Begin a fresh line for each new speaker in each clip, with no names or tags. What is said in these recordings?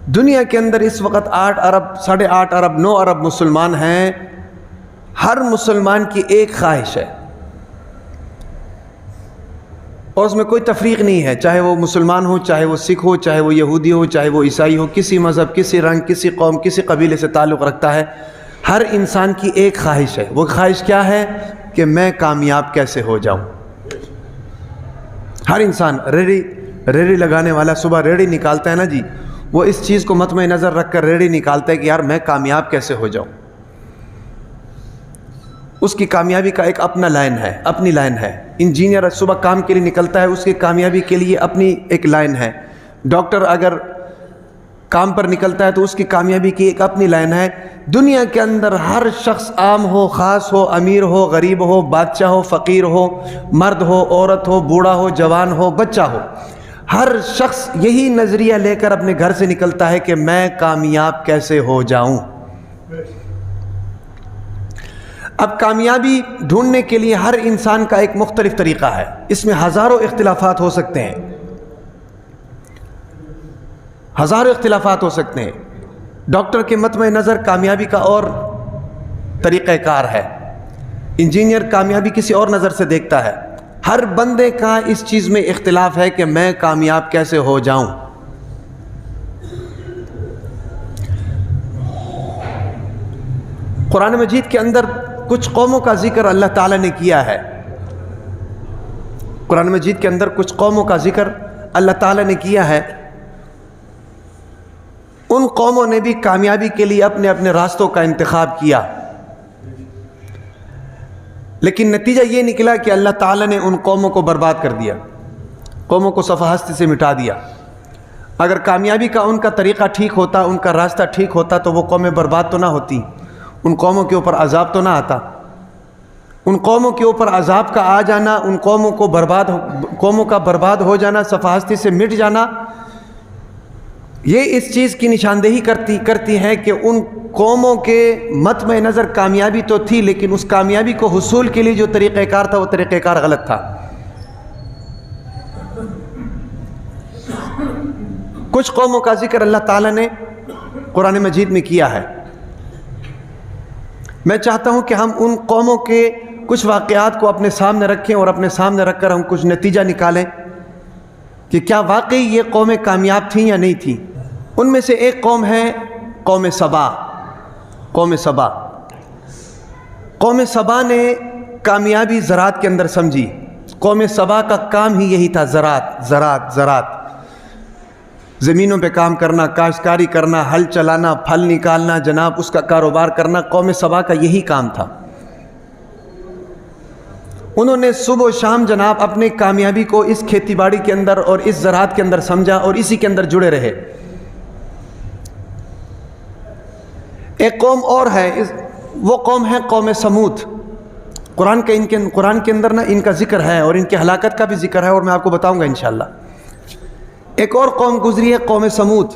دنیا کے اندر اس وقت 8 ارب 8.5 ارب 9 ارب مسلمان ہیں. ہر مسلمان کی ایک خواہش ہے اور اس میں کوئی تفریق نہیں ہے، چاہے وہ مسلمان ہو، چاہے وہ سکھ ہو، چاہے وہ یہودی ہو، چاہے وہ عیسائی ہو، کسی مذہب، کسی رنگ، کسی قوم، کسی قبیلے سے تعلق رکھتا ہے. ہر انسان کی ایک خواہش ہے. وہ خواہش کیا ہے؟ کہ میں کامیاب کیسے ہو جاؤں. ہر انسان ریڑھی لگانے والا صبح ریڑھی نکالتا ہے نا جی، وہ اس چیز کو مطمع نظر رکھ کر ریڑھی نکالتا ہے کہ یار میں کامیاب کیسے ہو جاؤں. اس کی کامیابی کا ایک اپنا لائن ہے، اپنی لائن ہے. انجینئر صبح کام کے لیے نکلتا ہے، اس کی کامیابی کے لیے اپنی ایک لائن ہے. ڈاکٹر اگر کام پر نکلتا ہے تو اس کی کامیابی کی ایک اپنی لائن ہے. دنیا کے اندر ہر شخص، عام ہو، خاص ہو، امیر ہو، غریب ہو، بادشاہ ہو، فقیر ہو، مرد ہو، عورت ہو، بوڑھا ہو، جوان ہو، بچہ ہو، ہر شخص یہی نظریہ لے کر اپنے گھر سے نکلتا ہے کہ میں کامیاب کیسے ہو جاؤں. اب کامیابی ڈھونڈنے کے لیے ہر انسان کا ایک مختلف طریقہ ہے. اس میں ہزاروں اختلافات ہو سکتے ہیں، ہزاروں اختلافات ہو سکتے ہیں. ڈاکٹر کے مطمع نظر کامیابی کا اور طریقہ کار ہے، انجینئر کامیابی کسی اور نظر سے دیکھتا ہے. ہر بندے کا اس چیز میں اختلاف ہے کہ میں کامیاب کیسے ہو جاؤں. قرآن مجید کے اندر کچھ قوموں کا ذکر اللہ تعالیٰ نے کیا ہے. قرآن مجید کے اندر کچھ قوموں کا ذکر اللہ تعالیٰ نے کیا ہے. ان قوموں نے بھی کامیابی کے لیے اپنے اپنے راستوں کا انتخاب کیا، لیکن نتیجہ یہ نکلا کہ اللہ تعالیٰ نے ان قوموں کو برباد کر دیا، قوموں کو صفحہ ہستی سے مٹا دیا. اگر کامیابی کا ان کا طریقہ ٹھیک ہوتا، ان کا راستہ ٹھیک ہوتا تو وہ قومیں برباد تو نہ ہوتی، ان قوموں کے اوپر عذاب تو نہ آتا. ان قوموں کے اوپر عذاب کا آ جانا، ان قوموں کا برباد ہو جانا، صفحہ ہستی سے مٹ جانا، یہ اس چیز کی نشاندہی کرتی ہے کہ ان قوموں کے مطمع نظر کامیابی تو تھی، لیکن اس کامیابی کو حصول کے لیے جو طریقہ کار تھا وہ طریقہ کار غلط تھا. کچھ قوموں کا ذکر اللہ تعالیٰ نے قرآن مجید میں کیا ہے. میں چاہتا ہوں کہ ہم ان قوموں کے کچھ واقعات کو اپنے سامنے رکھیں اور اپنے سامنے رکھ کر ہم کچھ نتیجہ نکالیں کہ کیا واقعی یہ قومیں کامیاب تھیں یا نہیں تھیں. ان میں سے ایک قوم ہے قوم سبا. قوم سبا نے کامیابی زراعت کے اندر سمجھی. قوم سبا کا کام ہی یہی تھا، زراعت، زمینوں پہ کام کرنا، کاشتکاری کرنا، ہل چلانا، پھل نکالنا، جناب اس کا کاروبار کرنا. قوم سبا کا یہی کام تھا. انہوں نے صبح و شام جناب اپنے کامیابی کو اس کھیتی باڑی کے اندر اور اس زراعت کے اندر سمجھا اور اسی کے اندر جڑے رہے. ایک قوم اور ہے، وہ قوم ہے قوم سمود. قرآن کے اندر نا ان کا ذکر ہے اور ان کی ہلاکت کا بھی ذکر ہے اور میں آپ کو بتاؤں گا انشاءاللہ. ایک اور قوم گزری ہے قوم سمود.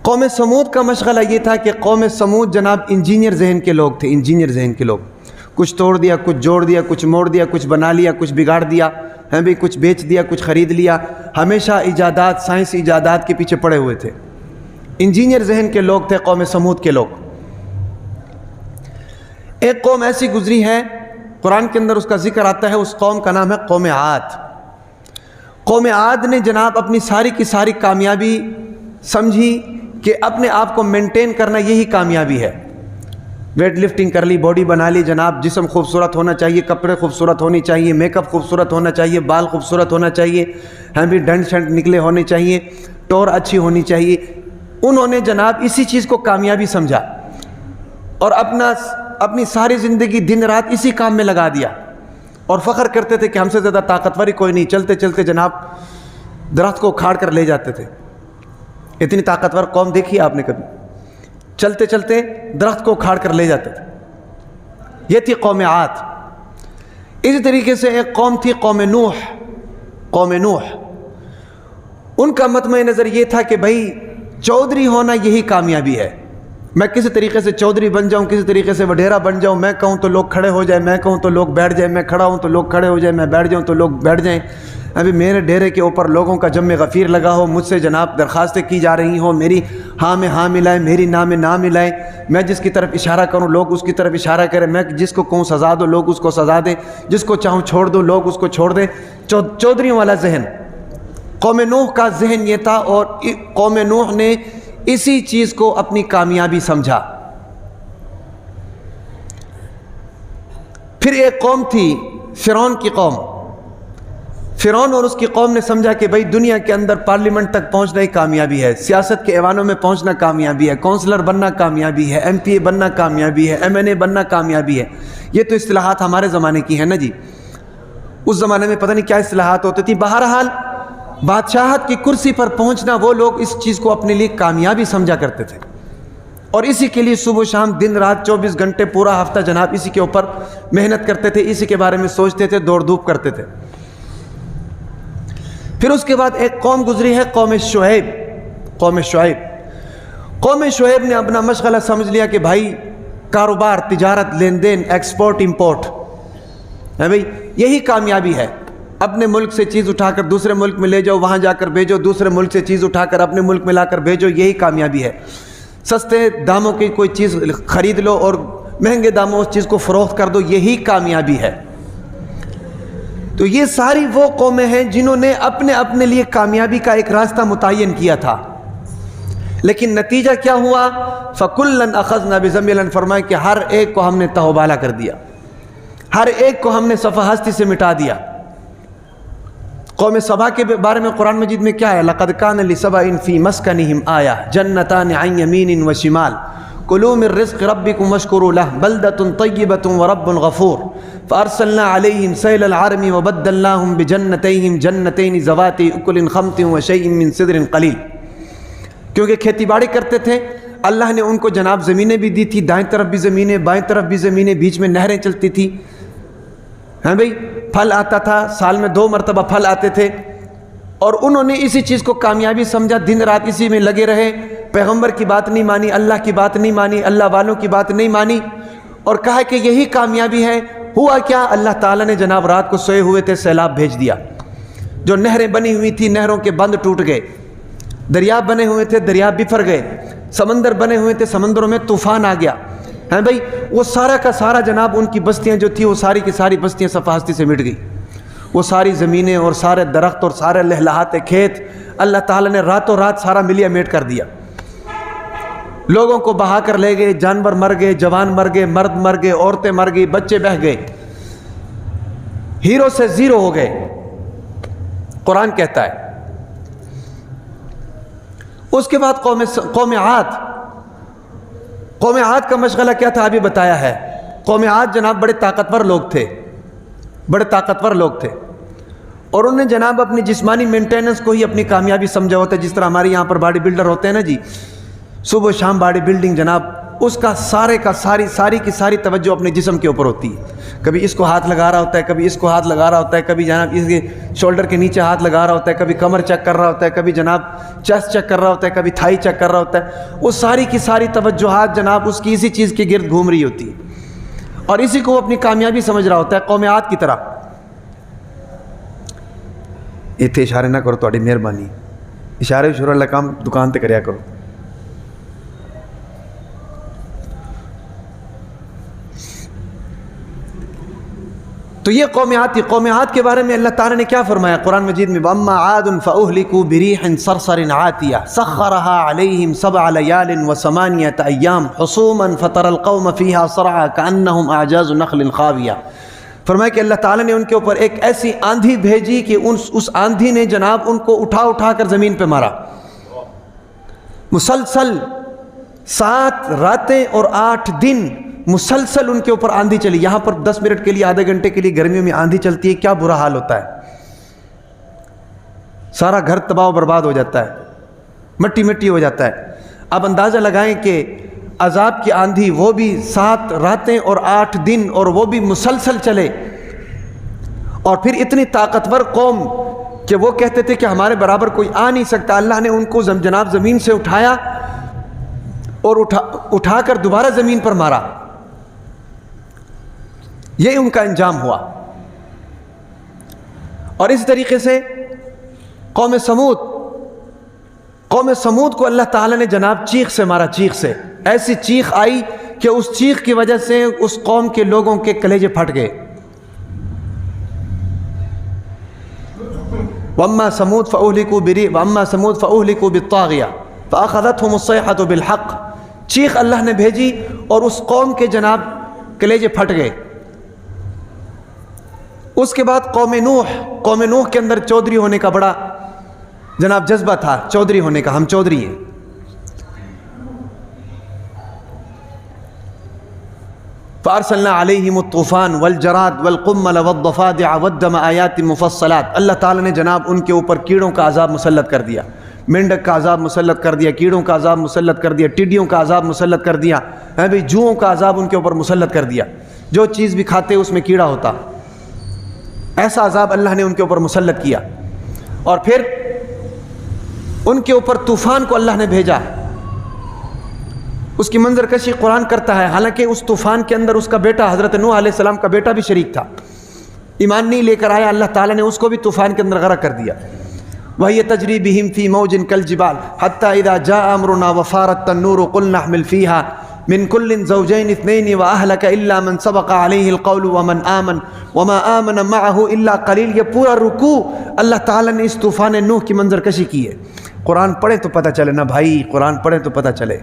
قوم سمود کا مشغلہ یہ تھا کہ قوم سمود جناب انجینئر ذہن کے لوگ تھے. انجینئر ذہن کے لوگ، کچھ توڑ دیا، کچھ جوڑ دیا، کچھ موڑ دیا، کچھ بنا لیا، کچھ بگاڑ دیا، کچھ بیچ دیا، کچھ خرید لیا. ہمیشہ ایجادات، سائنسی ایجادات کے پیچھے پڑے ہوئے تھے. انجینئر ذہن کے لوگ تھے قوم سمود کے لوگ. ایک قوم ایسی گزری ہے، قرآن کے اندر اس کا ذکر آتا ہے، اس قوم کا نام ہے قوم عاد. قوم عاد نے جناب اپنی ساری کی ساری کامیابی سمجھی کہ اپنے آپ کو مینٹین کرنا یہی کامیابی ہے. ویٹ لفٹنگ کر لی، باڈی بنا لی جناب، جسم خوبصورت ہونا چاہیے، کپڑے خوبصورت ہونی چاہیے، میک اپ خوبصورت ہونا چاہیے، بال خوبصورت ہونا چاہیے، ڈنڈ شنڈ نکلے ہونے چاہیے، ٹور اچھی ہونی چاہیے. انہوں نے جناب اسی چیز کو کامیابی سمجھا اور اپنی ساری زندگی دن رات اسی کام میں لگا دیا اور فخر کرتے تھے کہ ہم سے زیادہ طاقتوری کوئی نہیں. چلتے چلتے جناب درخت کو اکھاڑ کر لے جاتے تھے. اتنی طاقتور قوم دیکھی آپ نے کبھی؟ چلتے چلتے درخت کو اکھاڑ کر لے جاتے تھے. یہ تھی قوم عاد. اسی طریقے سے ایک قوم تھی قوم نوح. قوم نوح ان کا مطمع نظر یہ تھا کہ بھائی چودھری ہونا یہی کامیابی ہے. میں کسی طریقے سے چودھری بن جاؤں، کسی طریقے سے وڈیرا بن جاؤں، میں کہوں تو لوگ کھڑے ہو جائیں، میں کہوں تو لوگ بیٹھ جائیں، میں کھڑا ہوں تو لوگ کھڑے ہو جائیں، میں بیٹھ جاؤں تو لوگ بیٹھ جائیں۔ ابھی میرے ڈیرے کے اوپر لوگوں کا جم غفیر لگا ہو، مجھ سے جناب درخواستیں کی جا رہی ہوں، میری ہاں میں ہاں ملائیں، میری نہ میں نہ ملائیں، میں جس کی طرف اشارہ کروں لوگ اس کی طرف اشارہ کریں، میں جس کو کہوں سزا دو لوگ اس کو سزا دیں، جس کو چاہوں چھوڑ دو لوگ اس کو چھوڑ دیں۔ چودھریوں والا ذہن قوم نوح کا ذہن یہ تھا، اور قوم نوح نے اسی چیز کو اپنی کامیابی سمجھا۔ پھر ایک قوم تھی فرعون کی قوم۔ فرعون اور اس کی قوم نے سمجھا کہ بھئی دنیا کے اندر پارلیمنٹ تک پہنچنا ہی کامیابی ہے، سیاست کے ایوانوں میں پہنچنا کامیابی ہے، کونسلر بننا کامیابی ہے، ایم پی اے بننا کامیابی ہے، ایم این اے بننا کامیابی ہے۔ یہ تو اصطلاحات ہمارے زمانے کی ہیں نا جی، اس زمانے میں پتہ نہیں کیا اصطلاحات ہوتی تھی۔ بہرحال بادشاہت کی کرسی پر پہنچنا وہ لوگ اس چیز کو اپنے لیے کامیابی سمجھا کرتے تھے، اور اسی کے لیے صبح و شام دن رات 24 گھنٹے پورا ہفتہ جناب اسی کے اوپر محنت کرتے تھے، اسی کے بارے میں سوچتے تھے، دوڑ دھوپ کرتے تھے۔ پھر اس کے بعد ایک قوم گزری ہے قوم شعیب۔ قوم شعیب نے اپنا مشغلہ سمجھ لیا کہ بھائی کاروبار، تجارت، لین دین، ایکسپورٹ امپورٹ ہے بھائی، یہی کامیابی ہے۔ اپنے ملک سے چیز اٹھا کر دوسرے ملک میں لے جاؤ، وہاں جا کر بھیجو، دوسرے ملک سے چیز اٹھا کر اپنے ملک میں لا کر بھیجو، یہی کامیابی ہے۔ سستے داموں کی کوئی چیز خرید لو اور مہنگے داموں اس چیز کو فروخت کر دو، یہی کامیابی ہے۔ تو یہ ساری وہ قومیں ہیں جنہوں نے اپنے اپنے لیے کامیابی کا ایک راستہ متعین کیا تھا، لیکن نتیجہ کیا ہوا؟ فَكُلًّا أَخَذْنَا بِذَنبِهِ، فرمایا کہ ہر ایک کو ہم نے تہوبالا کر دیا، ہر ایک کو ہم نے صفحہ ہستی سے مٹا دیا۔ قوم سبا کے بارے میں قرآن مجید میں کیا ہے؟ لَقَدْ كَانَ لِسَبَإٍ فِي مَسْكَنِهِمْ آيَةٌ جَنَّتَانِ عَنْ يَمِينٍ وَشِمَالٍ كُلُوا مِن رِزْقِ رَبِّكُمْ وَاشْكُرُوا لَهُ بَلْدَةٌ طَيِّبَةٌ وَرَبٌّ غَفُورٌ فَأَرْسَلْنَا عَلَيْهِمْ سَيْلَ الْعَرْمِ وَبَدَّلْنَاهُمْ بِجَنَّتَيْهِمْ جَنَّتَيْنِ ذَوَاتِي أُكُلٍ خَمْطٍ وَشَيْءٍ مِّن سِدْرٍ قَلِيلٍ۔ کیونکہ کھیتی باڑی کرتے تھے، اللہ نے ان کو جناب زمینیں بھی دی تھی، دائیں طرف بھی زمینیں، بائیں طرف بھی زمینیں، بیچ میں نہریں چلتی تھی، ہاں بھئی پھل آتا تھا، سال میں 2 مرتبہ پھل آتے تھے، اور انہوں نے اسی چیز کو کامیابی سمجھا، دن رات اسی میں لگے رہے، پیغمبر کی بات نہیں مانی، اللہ کی بات نہیں مانی، اللہ والوں کی بات نہیں مانی، اور کہا کہ یہی کامیابی ہے۔ ہوا کیا؟ اللہ تعالیٰ نے جناب رات کو سوئے ہوئے تھے، سیلاب بھیج دیا، جو نہریں بنی ہوئی تھی نہروں کے بند ٹوٹ گئے، دریا بنے ہوئے تھے دریا بفر گئے، سمندر بنے ہوئے تھے سمندروں میں طوفان آ گیا، ہیں بھائی وہ سارا کا سارا جناب ان کی بستیاں جو تھیں وہ ساری کی ساری بستیاں صفحہ ہستی سے مٹ گئی، وہ ساری زمینیں اور سارے درخت اور سارے لہلہاتے کھیت اللہ تعالیٰ نے راتوں رات سارا ملیا میٹ کر دیا، لوگوں کو بہا کر لے گئے، جانور مر گئے، جوان مر گئے، مرد مر گئے، عورتیں مر گئی، بچے بہہ گئے، ہیرو سے زیرو ہو گئے، قرآن کہتا ہے۔ اس کے بعد قوم عاد کا مشغلہ کیا تھا ابھی بتایا ہے۔ قوم عاد جناب بڑے طاقتور لوگ تھے، اور انہوں نے جناب اپنی جسمانی مینٹیننس کو ہی اپنی کامیابی سمجھا ہوتا ہے، جس طرح ہمارے یہاں پر باڈی بلڈر ہوتے ہیں نا جی، صبح شام باڈی بلڈنگ، جناب اس کا ساری کی ساری توجہ اپنے جسم کے اوپر ہوتی ہے، کبھی اس کو ہاتھ لگا رہا ہوتا ہے، کبھی اس کو ہاتھ لگا رہا ہوتا ہے، کبھی جناب اس کے شولڈر کے نیچے ہاتھ لگا رہا ہوتا ہے، کبھی کمر چیک کر رہا ہوتا ہے، کبھی جناب چیسٹ چیک کر رہا ہوتا ہے، کبھی تھائی چیک کر رہا ہوتا ہے، وہ ساری کی ساری توجہات جناب اس کی اسی چیز کے گرد گھوم رہی ہوتی ہے، اور اسی کو وہ اپنی کامیابی سمجھ رہا ہوتا ہے، قوم عاد کی طرح۔ اتنے اشارے نہ کرو، تھوڑی مہربانی، اشارے شروع اللہ کام دکان تے کریا کرو۔ تو یہ قوم عاد تھی۔ قوم عاد کے بارے میں اللہ تعالیٰ نے کیا فرمایا قرآن مجید میں؟ وَأَمَّا عَادٌ فَأُهْلِكُوا بِرِيحٍ صَرْصَرٍ عَاتِيَةٍ سَخَّرَهَا عَلَيْهِمْ 7 لَيَالٍ و8 أَيَّامٍ حُصُومًا فَتَرَى الْقَوْمَ فِيهَا صَرْعَىٰ كَأَنَّهُمْ أَعْجَازُ نَخْلٍ خَاوِيَةٍ۔ فرمایا کہ اللہ تعالیٰ نے ان کے اوپر ایک ایسی آندھی بھیجی کہ اس آندھی نے جناب ان کو اٹھا کر زمین پہ مارا، مسلسل 7 راتیں اور 8 دن مسلسل ان کے اوپر آندھی چلی۔ یہاں پر 10 منٹ کے لیے، آدھے گھنٹے کے لیے گرمیوں میں آندھی چلتی ہے، کیا برا حال ہوتا ہے، سارا گھر تباہ و برباد ہو جاتا ہے، مٹی مٹی ہو جاتا ہے۔ اب اندازہ لگائیں کہ عذاب کی آندھی وہ بھی 7 راتیں اور 8 دن، اور وہ بھی مسلسل چلے، اور پھر اتنی طاقتور قوم کہ وہ کہتے تھے کہ ہمارے برابر کوئی آ نہیں سکتا۔ اللہ نے ان کو جناب زمین سے اٹھایا اور اٹھا کر دوبارہ زمین پر مارا. یہ ان کا انجام ہوا. اور اس طریقے سے قوم سمود کو اللہ تعالیٰ نے جناب چیخ سے مارا. چیخ سے ایسی چیخ آئی کہ اس چیخ کی وجہ سے اس قوم کے لوگوں کے کلیجے پھٹ گئے. وَأَمَّا ثَمُودُ فَأُهْلِكُوا بِالطَّاغِيَةِ فَأَخَذَتْهُمُ الصَّيْحَةُ بِالْحَقِّ. چیخ اللہ نے بھیجی اور اس قوم کے جناب کلیجے پھٹ گئے. اس کے بعد قوم نوح کے اندر چودھری ہونے کا بڑا جناب جذبہ تھا. چودھری ہونے کا، ہم چودھری ہیں. فَأَرْسَلْنَا عَلَيْهِمُ الطُّوفَانَ وَالْجَرَادَ وَالْقُمَّلَ وَالضَّفَادِعَ وَالدَّمَ آيَاتٍ مُفَصَّلَاتٍ. اللہ تعالیٰ نے جناب ان کے اوپر کیڑوں کا عذاب مسلط کر دیا، مینڈک کا عذاب مسلط کر دیا، کیڑوں کا عذاب مسلط کر دیا، ٹڈیوں کا عذاب مسلط کر دیا، جوؤں کا عذاب ان کے اوپر مسلط کر دیا. جو چیز بھی کھاتے اس میں کیڑا ہوتا. ایسا عذاب اللہ نے ان کے اوپر مسلط کیا. اور پھر ان کے اوپر طوفان کو اللہ نے بھیجا. اس کی منظر کشی قرآن کرتا ہے. حالانکہ اس طوفان کے اندر اس کا بیٹا حضرت نوح علیہ السلام کا بیٹا بھی شریک تھا، ایمان نہیں لے کر آیا. اللہ تعالیٰ نے اس کو بھی طوفان کے اندر غرق کر دیا. وَهِيَ تَجْرِي بِهِمْ فِي مَوْجٍ كَالْجِبَالِ حَتَّى إِذَا جَاءَ أَمْرُنَا وَفَارَتِ التَّنُّورُ قُلْنَا احْمِلْ فِيهَا من كل زوجين اثنين وأهلك إلا من سبق عليه القول ومن آمن وما آمن معه إلا قليل. یہ پورا رکوع اللہ تعالیٰ نے اس طوفان نوح کی منظر کشی کی ہے. قرآن پڑھیں تو پتہ چلے نا بھائی، قرآن پڑھیں تو پتہ چلے.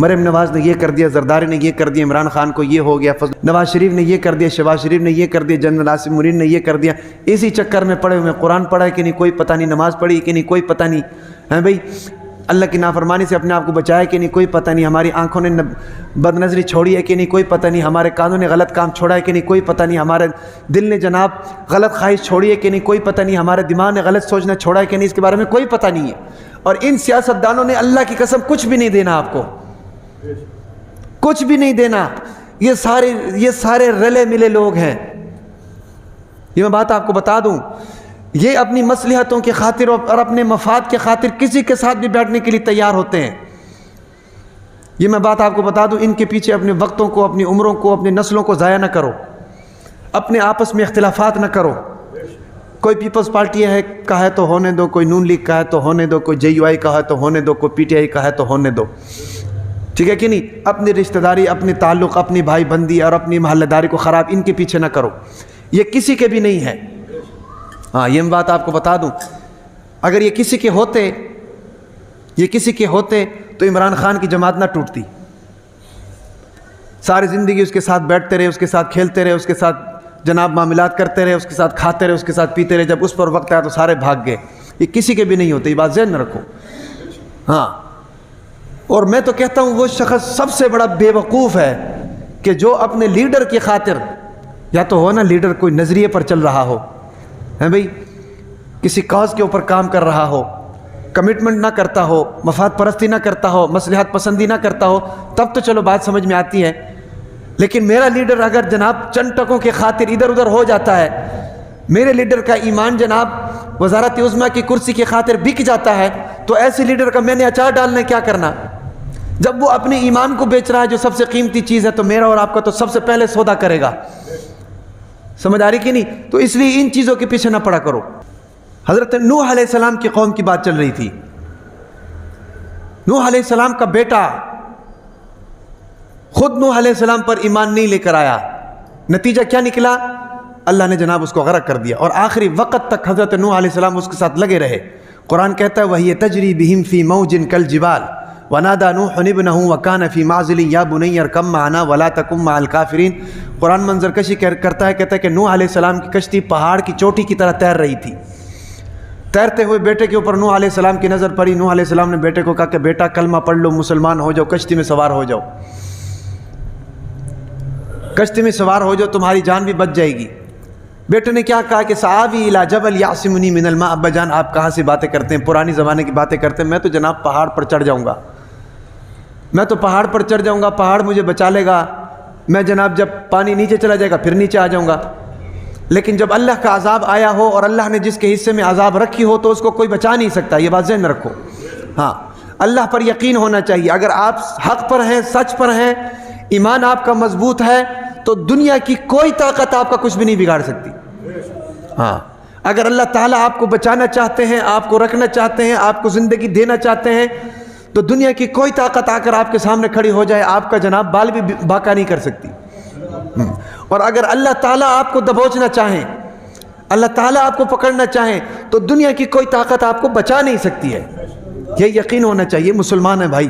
مریم نواز نے یہ کر دیا، زرداری نے یہ کر دیا، عمران خان کو یہ ہو گیا، نواز شریف نے یہ کر دیا، شہباز شریف نے یہ کر دیا، جنرل عاصم منیر نے یہ کر دیا. اسی چکر میں پڑھے ہوئے. قرآن پڑھا ہے کہ نہیں کوئی پتہ نہیں، نماز پڑھی کہ نہیں کوئی پتہ نہیں. ہیں بھائی، اللہ کی نافرمانی سے اپنے آپ کو بچایا کہ نہیں کوئی پتہ نہیں. ہماری آنکھوں نے بد نظری چھوڑی ہے کہ نہیں کوئی پتہ نہیں. ہمارے کانوں نے غلط کام چھوڑا ہے کہ نہیں کوئی پتہ نہیں. ہمارے دل نے جناب غلط خواہش چھوڑی ہے کہ نہیں کوئی پتہ نہیں. ہمارے دماغ نے غلط سوچنا چھوڑا ہے کہ نہیں، اس کے بارے میں کوئی پتہ نہیں ہے. اور ان سیاستدانوں نے اللہ کی قسم کچھ بھی نہیں دینا، آپ کو کچھ بھی نہیں دینا. یہ سارے رلے ملے لوگ ہیں. یہ میں بات آپ کو بتا دوں، یہ اپنی مصلحتوں کی خاطر اور اپنے مفاد کے خاطر کسی کے ساتھ بھی بیٹھنے کے لیے تیار ہوتے ہیں. یہ میں بات آپ کو بتا دوں، ان کے پیچھے اپنے وقتوں کو، اپنی عمروں کو، اپنی نسلوں کو ضائع نہ کرو. اپنے آپس میں اختلافات نہ کرو. کوئی پیپلز پارٹی ہے کا ہے تو ہونے دو، کوئی نون لیگ کا ہے تو ہونے دو، کوئی JUI کا ہے تو ہونے دو، کوئی PTI کا ہے تو ہونے دو. ٹھیک ہے کہ نہیں؟ اپنی رشتہ داری، اپنے تعلق، اپنی بھائی بندی اور اپنی محلہ داری کو خراب ان کے پیچھے نہ کرو. یہ کسی کے بھی نہیں ہے. ہاں، یہ بات آپ کو بتا دوں، اگر یہ کسی کے ہوتے تو عمران خان کی جماعت نہ ٹوٹتی. ساری زندگی اس کے ساتھ بیٹھتے رہے، اس کے ساتھ کھیلتے رہے، اس کے ساتھ جناب معاملات کرتے رہے، اس کے ساتھ کھاتے رہے، اس کے ساتھ پیتے رہے. جب اس پر وقت آیا تو سارے بھاگ گئے. یہ کسی کے بھی نہیں ہوتے، یہ بات ذہن میں رکھو. ہاں، اور میں تو کہتا ہوں وہ شخص سب سے بڑا بے وقوف ہے کہ جو اپنے لیڈر کی خاطر، یا تو ہو نا لیڈر کوئی نظریے پر چل رہا ہو، ہیں بھئی، کسی کاز کے اوپر کام کر رہا ہو، کمٹمنٹ نہ کرتا ہو، مفاد پرستی نہ کرتا ہو، مصلحت پسندی نہ کرتا ہو، تب تو چلو بات سمجھ میں آتی ہے. لیکن میرا لیڈر اگر جناب چند ٹکوں کے خاطر ادھر ادھر ہو جاتا ہے، میرے لیڈر کا ایمان جناب وزارت عظمیٰ کی کرسی کی خاطر بک جاتا ہے، تو ایسے لیڈر کا میں نے اچار ڈالنے کیا کرنا؟ جب وہ اپنے ایمان کو بیچ رہا ہے جو سب سے قیمتی چیز ہے، تو میرا اور آپ کا تو سب سے پہلے سودا کرے گا. سمجھ آ رہی کہ نہیں؟ تو اس لیے ان چیزوں کے پیچھے نہ پڑا کرو. حضرت نوح علیہ السلام کی قوم کی بات چل رہی تھی. نوح علیہ السلام کا بیٹا خود نوح علیہ السلام پر ایمان نہیں لے کر آیا. نتیجہ کیا نکلا؟ اللہ نے جناب اس کو غرق کر دیا. اور آخری وقت تک حضرت نوح علیہ السلام اس کے ساتھ لگے رہے. قرآن کہتا ہے وَهِيَ تَجْرِي بِهِمْ فِي مَوْجٍ كَالْجِبَالِ وَنَادَى نُوحٌ ابْنَهُ وَكَانَ فِي مَعْزِلٍ يَا بُنَيَّ ارْكَب مَعَنَا وَلَا تَكُن مَعَ الْكَافِرِينَ. قرآن منظر کشی کرتا ہے، کہتا ہے کہ نوح علیہ السلام کی کشتی پہاڑ کی چوٹی کی طرح تیر رہی تھی. تیرتے ہوئے بیٹے کے اوپر نوح علیہ السلام کی نظر پڑی. نوح علیہ السلام نے بیٹے کو کہا کہ بیٹا کلمہ پڑھ لو، مسلمان ہو جاؤ، کشتی میں سوار ہو جاؤ، کشتی میں سوار ہو جاؤ، تمہاری جان بھی بچ جائے گی. بیٹے نے کیا کہا کہ سآوی الی جبل یعصمنی من الماء. ابا جان آپ کہاں سے باتیں کرتے ہیں، پرانے زمانے کی باتیں کرتے ہیں. میں تو جناب پہاڑ پر چڑھ جاؤں گا، میں تو پہاڑ پر چڑھ جاؤں گا، پہاڑ مجھے بچا لے گا. میں جناب جب پانی نیچے چلا جائے گا پھر نیچے آ جاؤں گا. لیکن جب اللہ کا عذاب آیا ہو اور اللہ نے جس کے حصے میں عذاب رکھی ہو تو اس کو کوئی بچا نہیں سکتا. یہ بات ذہن میں رکھو. ہاں، اللہ پر یقین ہونا چاہیے. اگر آپ حق پر ہیں, سچ پر ہیں, ایمان آپ کا مضبوط ہے, تو دنیا کی کوئی طاقت آپ کا کچھ بھی نہیں بگاڑ سکتی. ہاں, اگر اللہ تعالیٰ آپ کو بچانا چاہتے ہیں, آپ کو رکھنا چاہتے ہیں, آپ کو زندگی دینا چاہتے ہیں, تو دنیا کی کوئی طاقت آ کر آپ کے سامنے کھڑی ہو جائے, آپ کا جناب بال بھی باقا نہیں کر سکتی. اور اگر اللہ تعالیٰ آپ کو دبوچنا چاہیں, اللہ تعالیٰ آپ کو پکڑنا چاہیں, تو دنیا کی کوئی طاقت آپ کو بچا نہیں سکتی ہے. یہ یقین ہونا چاہیے. مسلمان ہیں بھائی.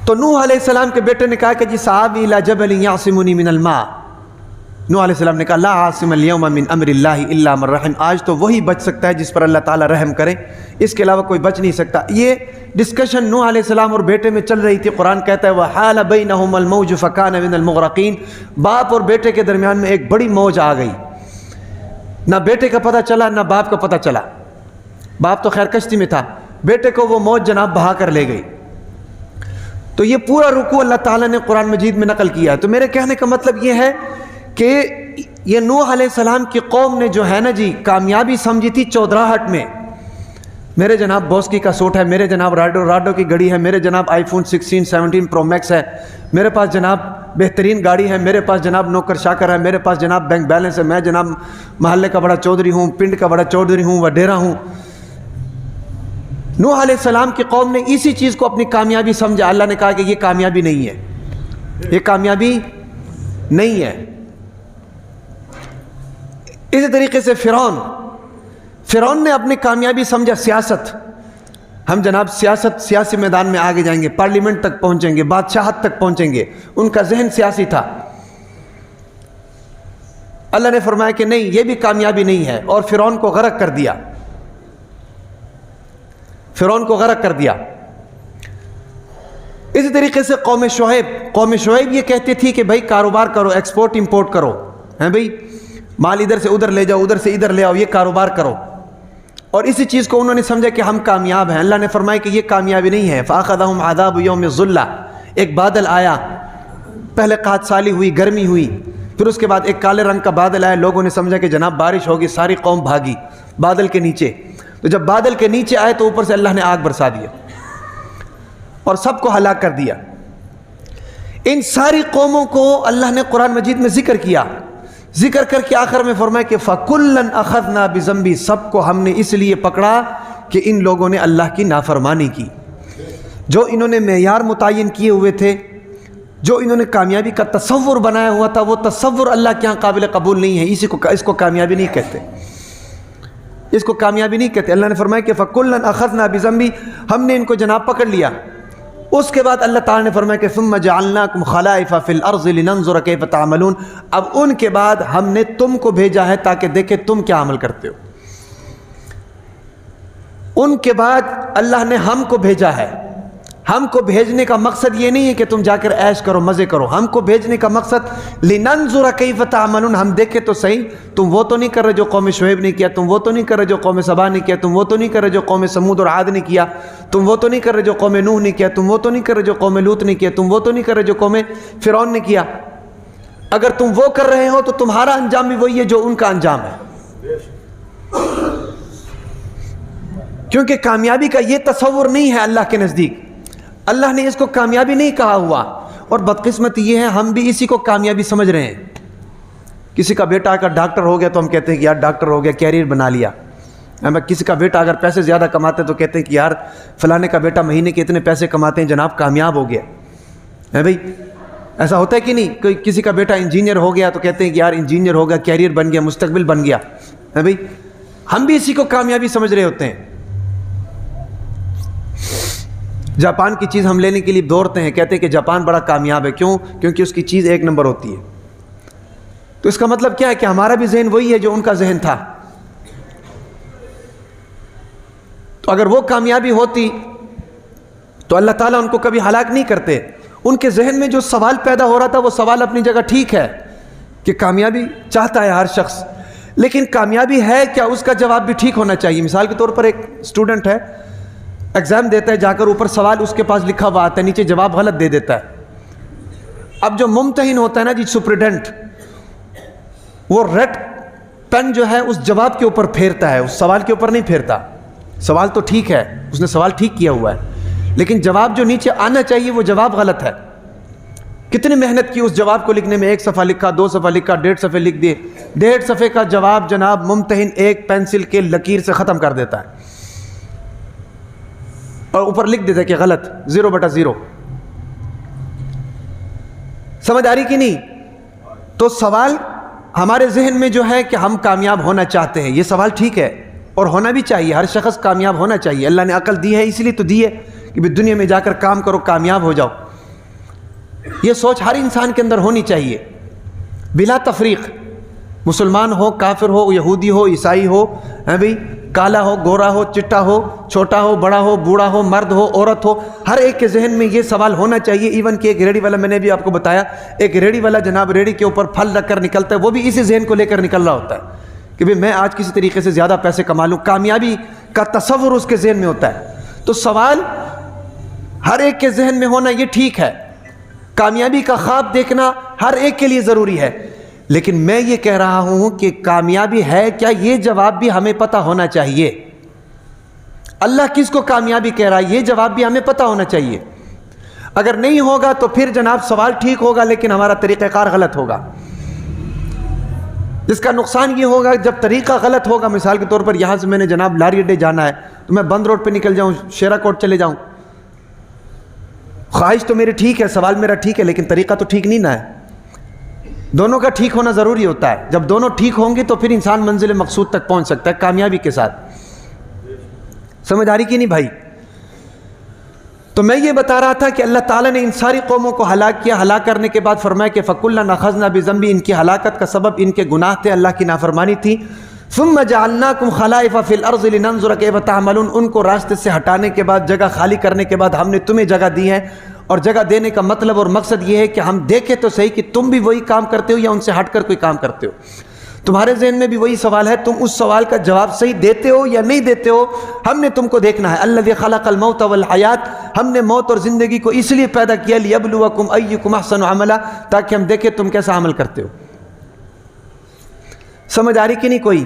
تو نوح علیہ السلام کے بیٹے نے کہا کہ جی سآوی الی جبل یعصمنی من الماء. نوح علیہ السلام نے کہا لا عاصم اليوم من امر اللہ الا من رحم. آج تو وہی بچ سکتا ہے جس پر اللہ تعالیٰ رحم کرے, اس کے علاوہ کوئی بچ نہیں سکتا. یہ ڈسکشن نوح علیہ السلام اور بیٹے میں چل رہی تھی. قرآن کہتا ہے وحال بینہم الموج فکان من المغرقین. باپ اور بیٹے کے درمیان میں ایک بڑی موج آ گئی. نہ بیٹے کا پتہ چلا نہ باپ کا پتہ چلا. باپ تو خیر کشتی میں تھا, بیٹے کو وہ موج جناب بہا کر لے گئی. تو یہ پورا رکوع اللہ تعالیٰ نے قرآن مجید میں نقل کیا ہے. تو میرے کہنے کا مطلب یہ ہے کہ یہ نوح علیہ السلام کی قوم نے جو ہے نا جی کامیابی سمجھی تھی چودراہٹ میں. میرے جناب بوسکی کا سوٹ ہے, میرے جناب راڈو کی گھڑی ہے, میرے جناب آئی فون 16 17 پرو میکس ہے, میرے پاس جناب بہترین گاڑی ہے, میرے پاس جناب نوکر شاکر ہے, میرے پاس جناب بینک بیلنس ہے, میں جناب محلے کا بڑا چودھری ہوں, پنڈ کا بڑا چودھری ہوں, وڈیرا ہوں. نوح علیہ السلام کی قوم نے اسی چیز کو اپنی کامیابی سمجھا. اللہ نے کہا کہ یہ کامیابی نہیں ہے, یہ کامیابی نہیں ہے. اسی طریقے سے فرعون نے اپنی کامیابی سمجھا سیاست. ہم جناب سیاسی میدان میں آگے جائیں گے, پارلیمنٹ تک پہنچیں گے, بادشاہت تک پہنچیں گے. ان کا ذہن سیاسی تھا. اللہ نے فرمایا کہ نہیں, یہ بھی کامیابی نہیں ہے, اور فرعون کو غرق کر دیا. اسی طریقے سے قوم شعیب یہ کہتی تھی کہ بھائی کاروبار کرو, ایکسپورٹ امپورٹ کرو, ہیں بھائی مال ادھر سے ادھر لے جاؤ, ادھر سے ادھر لے آؤ, یہ کاروبار کرو. اور اسی چیز کو انہوں نے سمجھا کہ ہم کامیاب ہیں. اللہ نے فرمایا کہ یہ کامیابی نہیں ہے. فَأَخَذَهُمْ عَذَابُ يَوْمِ الظُّلَّةِ. ایک بادل آیا, پہلے قحط سالی ہوئی, گرمی ہوئی, پھر اس کے بعد ایک کالے رنگ کا بادل آیا. لوگوں نے سمجھا کہ جناب بارش ہوگی, ساری قوم بھاگی بادل کے نیچے. تو جب بادل کے نیچے آئے تو اوپر سے اللہ نے آگ برسا دیا اور سب کو ہلاک کر دیا. ان ساری قوموں کو اللہ نے قرآن مجید میں ذکر کیا, ذکر کر کے آخر میں فرمایا کہ فَكُلًّا أَخَذْنَا بِذَنْبِهِ. سب کو ہم نے اس لیے پکڑا کہ ان لوگوں نے اللہ کی نافرمانی کی. جو انہوں نے معیار متعین کیے ہوئے تھے, جو انہوں نے کامیابی کا تصور بنایا ہوا تھا, وہ تصور اللہ کے ہاں قابل قبول نہیں ہے. اس کو کامیابی نہیں کہتے, اس کو کامیابی نہیں کہتے. اللہ نے فرمایا کہ فَكُلًّا أَخَذْنَا بِذَنْبِهِ. ہم نے ان کو جناب پکڑ لیا. اس کے بعد اللہ تعالیٰ نے فرمایا کہ ثُمَّ جَعَلْنَاكُمْ خَلَائِفَ فِي الْأَرْضِ لِنَنْظُرَ كَيْفَ تَعْمَلُونَ. اب ان کے بعد ہم نے تم کو بھیجا ہے تاکہ دیکھیں تم کیا عمل کرتے ہو. ان کے بعد اللہ نے ہم کو بھیجا ہے. ہم کو بھیجنے کا مقصد یہ نہیں ہے کہ تم جا کر عیش کرو, مزے کرو. ہم کو بھیجنے کا مقصد لِنَنْظُرَ كَيْفَ تَعْمَلُونَ. ہم دیکھیں تو صحیح تم وہ تو نہیں کر رہے جو قوم شعیب نے کیا, تم وہ تو نہیں کر رہے جو قوم سبا نے کیا, تم وہ تو نہیں کر رہے جو قوم سمود اور عاد نے کیا, تم وہ تو نہیں کر رہے جو قوم نوح نے کیا, تم وہ تو نہیں کر رہے جو قوم لوط نے کیا, تم وہ تو نہیں کر رہے جو قوم فرعون نے کیا. اگر تم وہ کر رہے ہو تو تمہارا انجام بھی وہی ہے جو ان کا انجام ہے. کیونکہ کامیابی کا یہ تصور نہیں ہے اللہ کے نزدیک. اللہ نے اس کو کامیابی نہیں کہا ہوا. اور بدقسمت یہ ہے ہم بھی اسی کو کامیابی سمجھ رہے ہیں. کسی کا بیٹا اگر ڈاکٹر ہو گیا تو ہم کہتے ہیں کہ یار ڈاکٹر ہو گیا, کیریئر بنا لیا. کسی کا بیٹا اگر پیسے زیادہ کماتے تو کہتے ہیں کہ یار فلانے کا بیٹا مہینے کے اتنے پیسے کماتے ہیں جناب, کامیاب ہو گیا ہے. بھائی ایسا ہوتا ہے کہ نہیں؟ کوئی کسی کا بیٹا انجینئر ہو گیا تو کہتے ہیں کہ یار انجینئر ہو گیا, کیریئر بن گیا, مستقبل بن گیا ہے. بھائی ہم بھی اسی کو کامیابی سمجھ رہے ہوتے ہیں. جاپان کی چیز ہم لینے کے لیے دوڑتے ہیں, کہتے ہیں کہ جاپان بڑا کامیاب ہے. کیوں؟ کیونکہ اس کی چیز ایک نمبر ہوتی ہے. تو اس کا مطلب کیا ہے کہ ہمارا بھی ذہن وہی ہے جو ان کا ذہن تھا. تو اگر وہ کامیابی ہوتی تو اللہ تعالیٰ ان کو کبھی ہلاک نہیں کرتے. ان کے ذہن میں جو سوال پیدا ہو رہا تھا وہ سوال اپنی جگہ ٹھیک ہے کہ کامیابی چاہتا ہے ہر شخص, لیکن کامیابی ہے کیا, اس کا جواب بھی ٹھیک ہونا چاہیے. مثال کے طور پر ایک اسٹوڈنٹ ہے, ایگزام دیتا ہے, جا کر اوپر سوال اس کے پاس لکھا ہوا آتا ہے, نیچے جواب غلط دے دیتا ہے. اب جو ممتحن ہوتا ہے نا جی, سپریڈنٹ, وہ پین جو ہے اس جواب کے اوپر پھیرتا ہے، اس سوال کے اوپر نہیں پھیرتا۔ سوال تو ٹھیک ہے، اس نے سوال ٹھیک کیا ہوا ہے، لیکن جواب جو نیچے آنا چاہیے وہ جواب غلط ہے۔ کتنی محنت کی اس جواب کو لکھنے میں، 1 صفحہ لکھا، 2 صفحہ لکھا، 1.5 صفحے لکھ دیے۔ 1.5 صفحے کا جواب جناب ممتحن ایک پینسل کے لکیر سے ختم کر دیتا ہے اور اوپر لکھ دیتا ہے کہ غلط، 0/0۔ سمجھ آ رہی کہ نہیں؟ تو سوال ہمارے ذہن میں جو ہے کہ ہم کامیاب ہونا چاہتے ہیں، یہ سوال ٹھیک ہے اور ہونا بھی چاہیے، ہر شخص کامیاب ہونا چاہیے۔ اللہ نے عقل دی ہے، اس لیے تو دی ہے کہ بھی دنیا میں جا کر کام کرو، کامیاب ہو جاؤ۔ یہ سوچ ہر انسان کے اندر ہونی چاہیے بلا تفریق، مسلمان ہو، کافر ہو، یہودی ہو، عیسائی ہو، بھئی کالا ہو، گورا ہو، چٹا ہو، چھوٹا ہو، بڑا ہو، بوڑھا ہو، مرد ہو، عورت ہو، ہر ایک کے ذہن میں یہ سوال ہونا چاہیے۔ ایون کہ ایک ریڑھی والا، میں نے بھی آپ کو بتایا، ایک ریڑھی والا جناب ریڑھی کے اوپر پھل رکھ کر نکلتا ہے، وہ بھی اسی ذہن کو لے کر نکل رہا ہوتا ہے کہ بھئی میں آج کسی طریقے سے زیادہ پیسے کما لوں، کامیابی کا تصور اس کے ذہن میں ہوتا ہے۔ تو سوال ہر ایک کے ذہن میں ہونا یہ ٹھیک ہے، کامیابی کا خواب دیکھنا ہر ایک کے لیے ضروری ہے، لیکن میں یہ کہہ رہا ہوں کہ کامیابی ہے کیا، یہ جواب بھی ہمیں پتہ ہونا چاہیے۔ اللہ کس کو کامیابی کہہ رہا ہے یہ جواب بھی ہمیں پتہ ہونا چاہیے۔ اگر نہیں ہوگا تو پھر جناب سوال ٹھیک ہوگا لیکن ہمارا طریقہ کار غلط ہوگا، جس کا نقصان یہ ہوگا جب طریقہ غلط ہوگا۔ مثال کے طور پر یہاں سے میں نے جناب لاری اڈے جانا ہے تو میں بند روڈ پہ نکل جاؤں، شیرا کوٹ چلے جاؤں، خواہش تو میری ٹھیک ہے، سوال میرا ٹھیک ہے، لیکن طریقہ تو ٹھیک نہیں نہ ہے۔ دونوں کا ٹھیک ہونا ضروری ہوتا ہے، جب دونوں ٹھیک ہوں گے تو پھر انسان منزل مقصود تک پہنچ سکتا ہے کامیابی کے ساتھ۔ سمجھ آ رہی کہ نہیں بھائی؟ تو میں یہ بتا رہا تھا کہ اللہ تعالیٰ نے ان ساری قوموں کو ہلاک کیا، ہلاک کرنے کے بعد فرمایا کہ فَكُلًّا أَخَذْنَا بِذَنبِهِ، ان کی ہلاکت کا سبب ان کے گناہ تھے، اللہ کی نافرمانی تھی۔ ثُمَّ جَعَلْنَاكُمْ خَلَائِفَ فِي الْأَرْضِ لِنَنظُرَ كَيْفَ تَعْمَلُونَ، ان کو راستے سے ہٹانے کے بعد، جگہ خالی کرنے کے بعد ہم نے تمہیں جگہ دی ہے، اور جگہ دینے کا مطلب اور مقصد یہ ہے کہ ہم دیکھیں تو صحیح کہ تم بھی وہی کام کرتے ہو یا ان سے ہٹ کر کوئی کام کرتے ہو۔ تمہارے ذہن میں بھی وہی سوال ہے، تم اس سوال کا جواب صحیح دیتے ہو یا نہیں دیتے ہو، ہم نے تم کو دیکھنا ہے۔ الذی خلق الموت والحیات، ہم نے موت اور زندگی کو اس لیے پیدا کیا، لیبلوکم ایکم احسن عملا، تاکہ ہم دیکھیں تم کیسا عمل کرتے ہو۔ سمجھ آ رہی کہ نہیں کوئی؟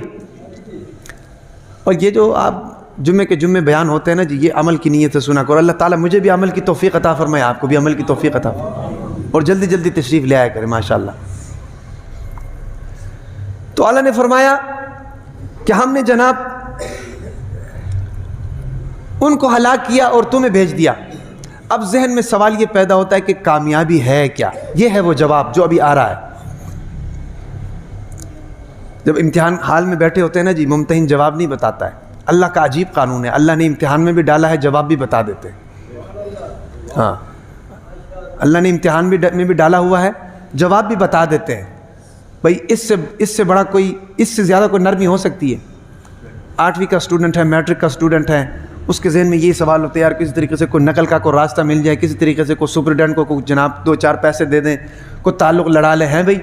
اور یہ جو آپ جمعے کے جمعے بیان ہوتے ہیں نا جی، یہ عمل کی نیت سے سنا کرو۔ اللہ تعالیٰ مجھے بھی عمل کی توفیق عطا فرمائے، آپ کو بھی عمل کی توفیق عطا فرمائے، اور جلدی جلدی تشریف لے آیا کرے ماشاءاللہ۔ تو اللہ نے فرمایا کہ ہم نے جناب ان کو ہلاک کیا اور تمہیں بھیج دیا۔ اب ذہن میں سوال یہ پیدا ہوتا ہے کہ کامیابی ہے کیا؟ یہ ہے وہ جواب جو ابھی آ رہا ہے۔ جب امتحان حال میں بیٹھے ہوتے ہیں نا جی، ممتحن جواب نہیں بتاتا ہے، اللہ کا عجیب قانون ہے، اللہ نے امتحان میں بھی ڈالا ہے، جواب بھی بتا دیتے ہیں۔ ہاں، اللہ نے امتحان میں بھی ڈالا ہوا ہے، جواب بھی بتا دیتے ہیں۔ بھائی اس سے بڑا کوئی، اس سے زیادہ کوئی نرمی ہو سکتی ہے؟ 8ویں کا اسٹوڈنٹ ہے، میٹرک کا اسٹوڈنٹ ہے، اس کے ذہن میں یہی سوال ہوتے ہیں یار کسی طریقے سے کوئی نقل کا کوئی راستہ مل جائے، کسی طریقے سے کوئی سپرڈنٹ کو جناب 2-4 پیسے دے دیں، کوئی تعلق لڑا لے ہیں بھائی،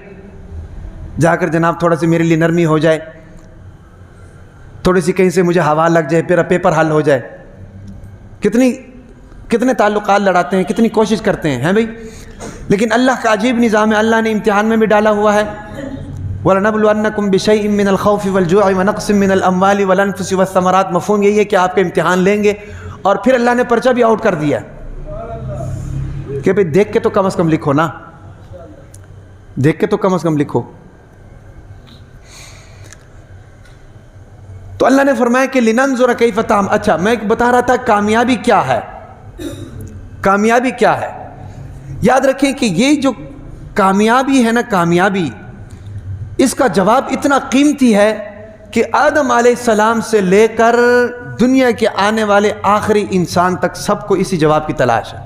جا کر جناب تھوڑا سی میرے لیے نرمی ہو جائے، تھوڑی سی کہیں سے مجھے ہوا لگ جائے، پھر پیپر حل ہو جائے۔ کتنے تعلقات لڑاتے ہیں، کتنی کوشش کرتے ہیں بھائی، لیکن اللہ کا عجیب نظام ہے، اللہ نے امتحان میں بھی ڈالا ہوا ہے۔ وَلَنَبْلُوَنَّكُمْ بِشَيْءٍ مِّنَ الْخَوْفِ وَالْجُوعِ وَنَقْصٍ مِّنَ الْأَمْوَالِ وَالْأَنفُسِ وَالثَّمَرَاتِ، مفہوم یہی ہے کہ آپ کا امتحان لیں گے، اور پھر اللہ نے پرچہ بھی آؤٹ کر دیا کہ بھئی دیکھ کے تو کم از کم لکھو نا، دیکھ کے تو کم از کم لکھو۔ تو اللہ نے فرمایا کہ لِنَنظُرَ كَيْفَ تَعْمَلُونَ۔ اچھا، میں بتا رہا تھا کامیابی کیا ہے، کامیابی کیا ہے؟ یاد رکھیں کہ یہ جو کامیابی ہے نا، کامیابی، اس کا جواب اتنا قیمتی ہے کہ آدم علیہ السلام سے لے کر دنیا کے آنے والے آخری انسان تک سب کو اسی جواب کی تلاش ہے،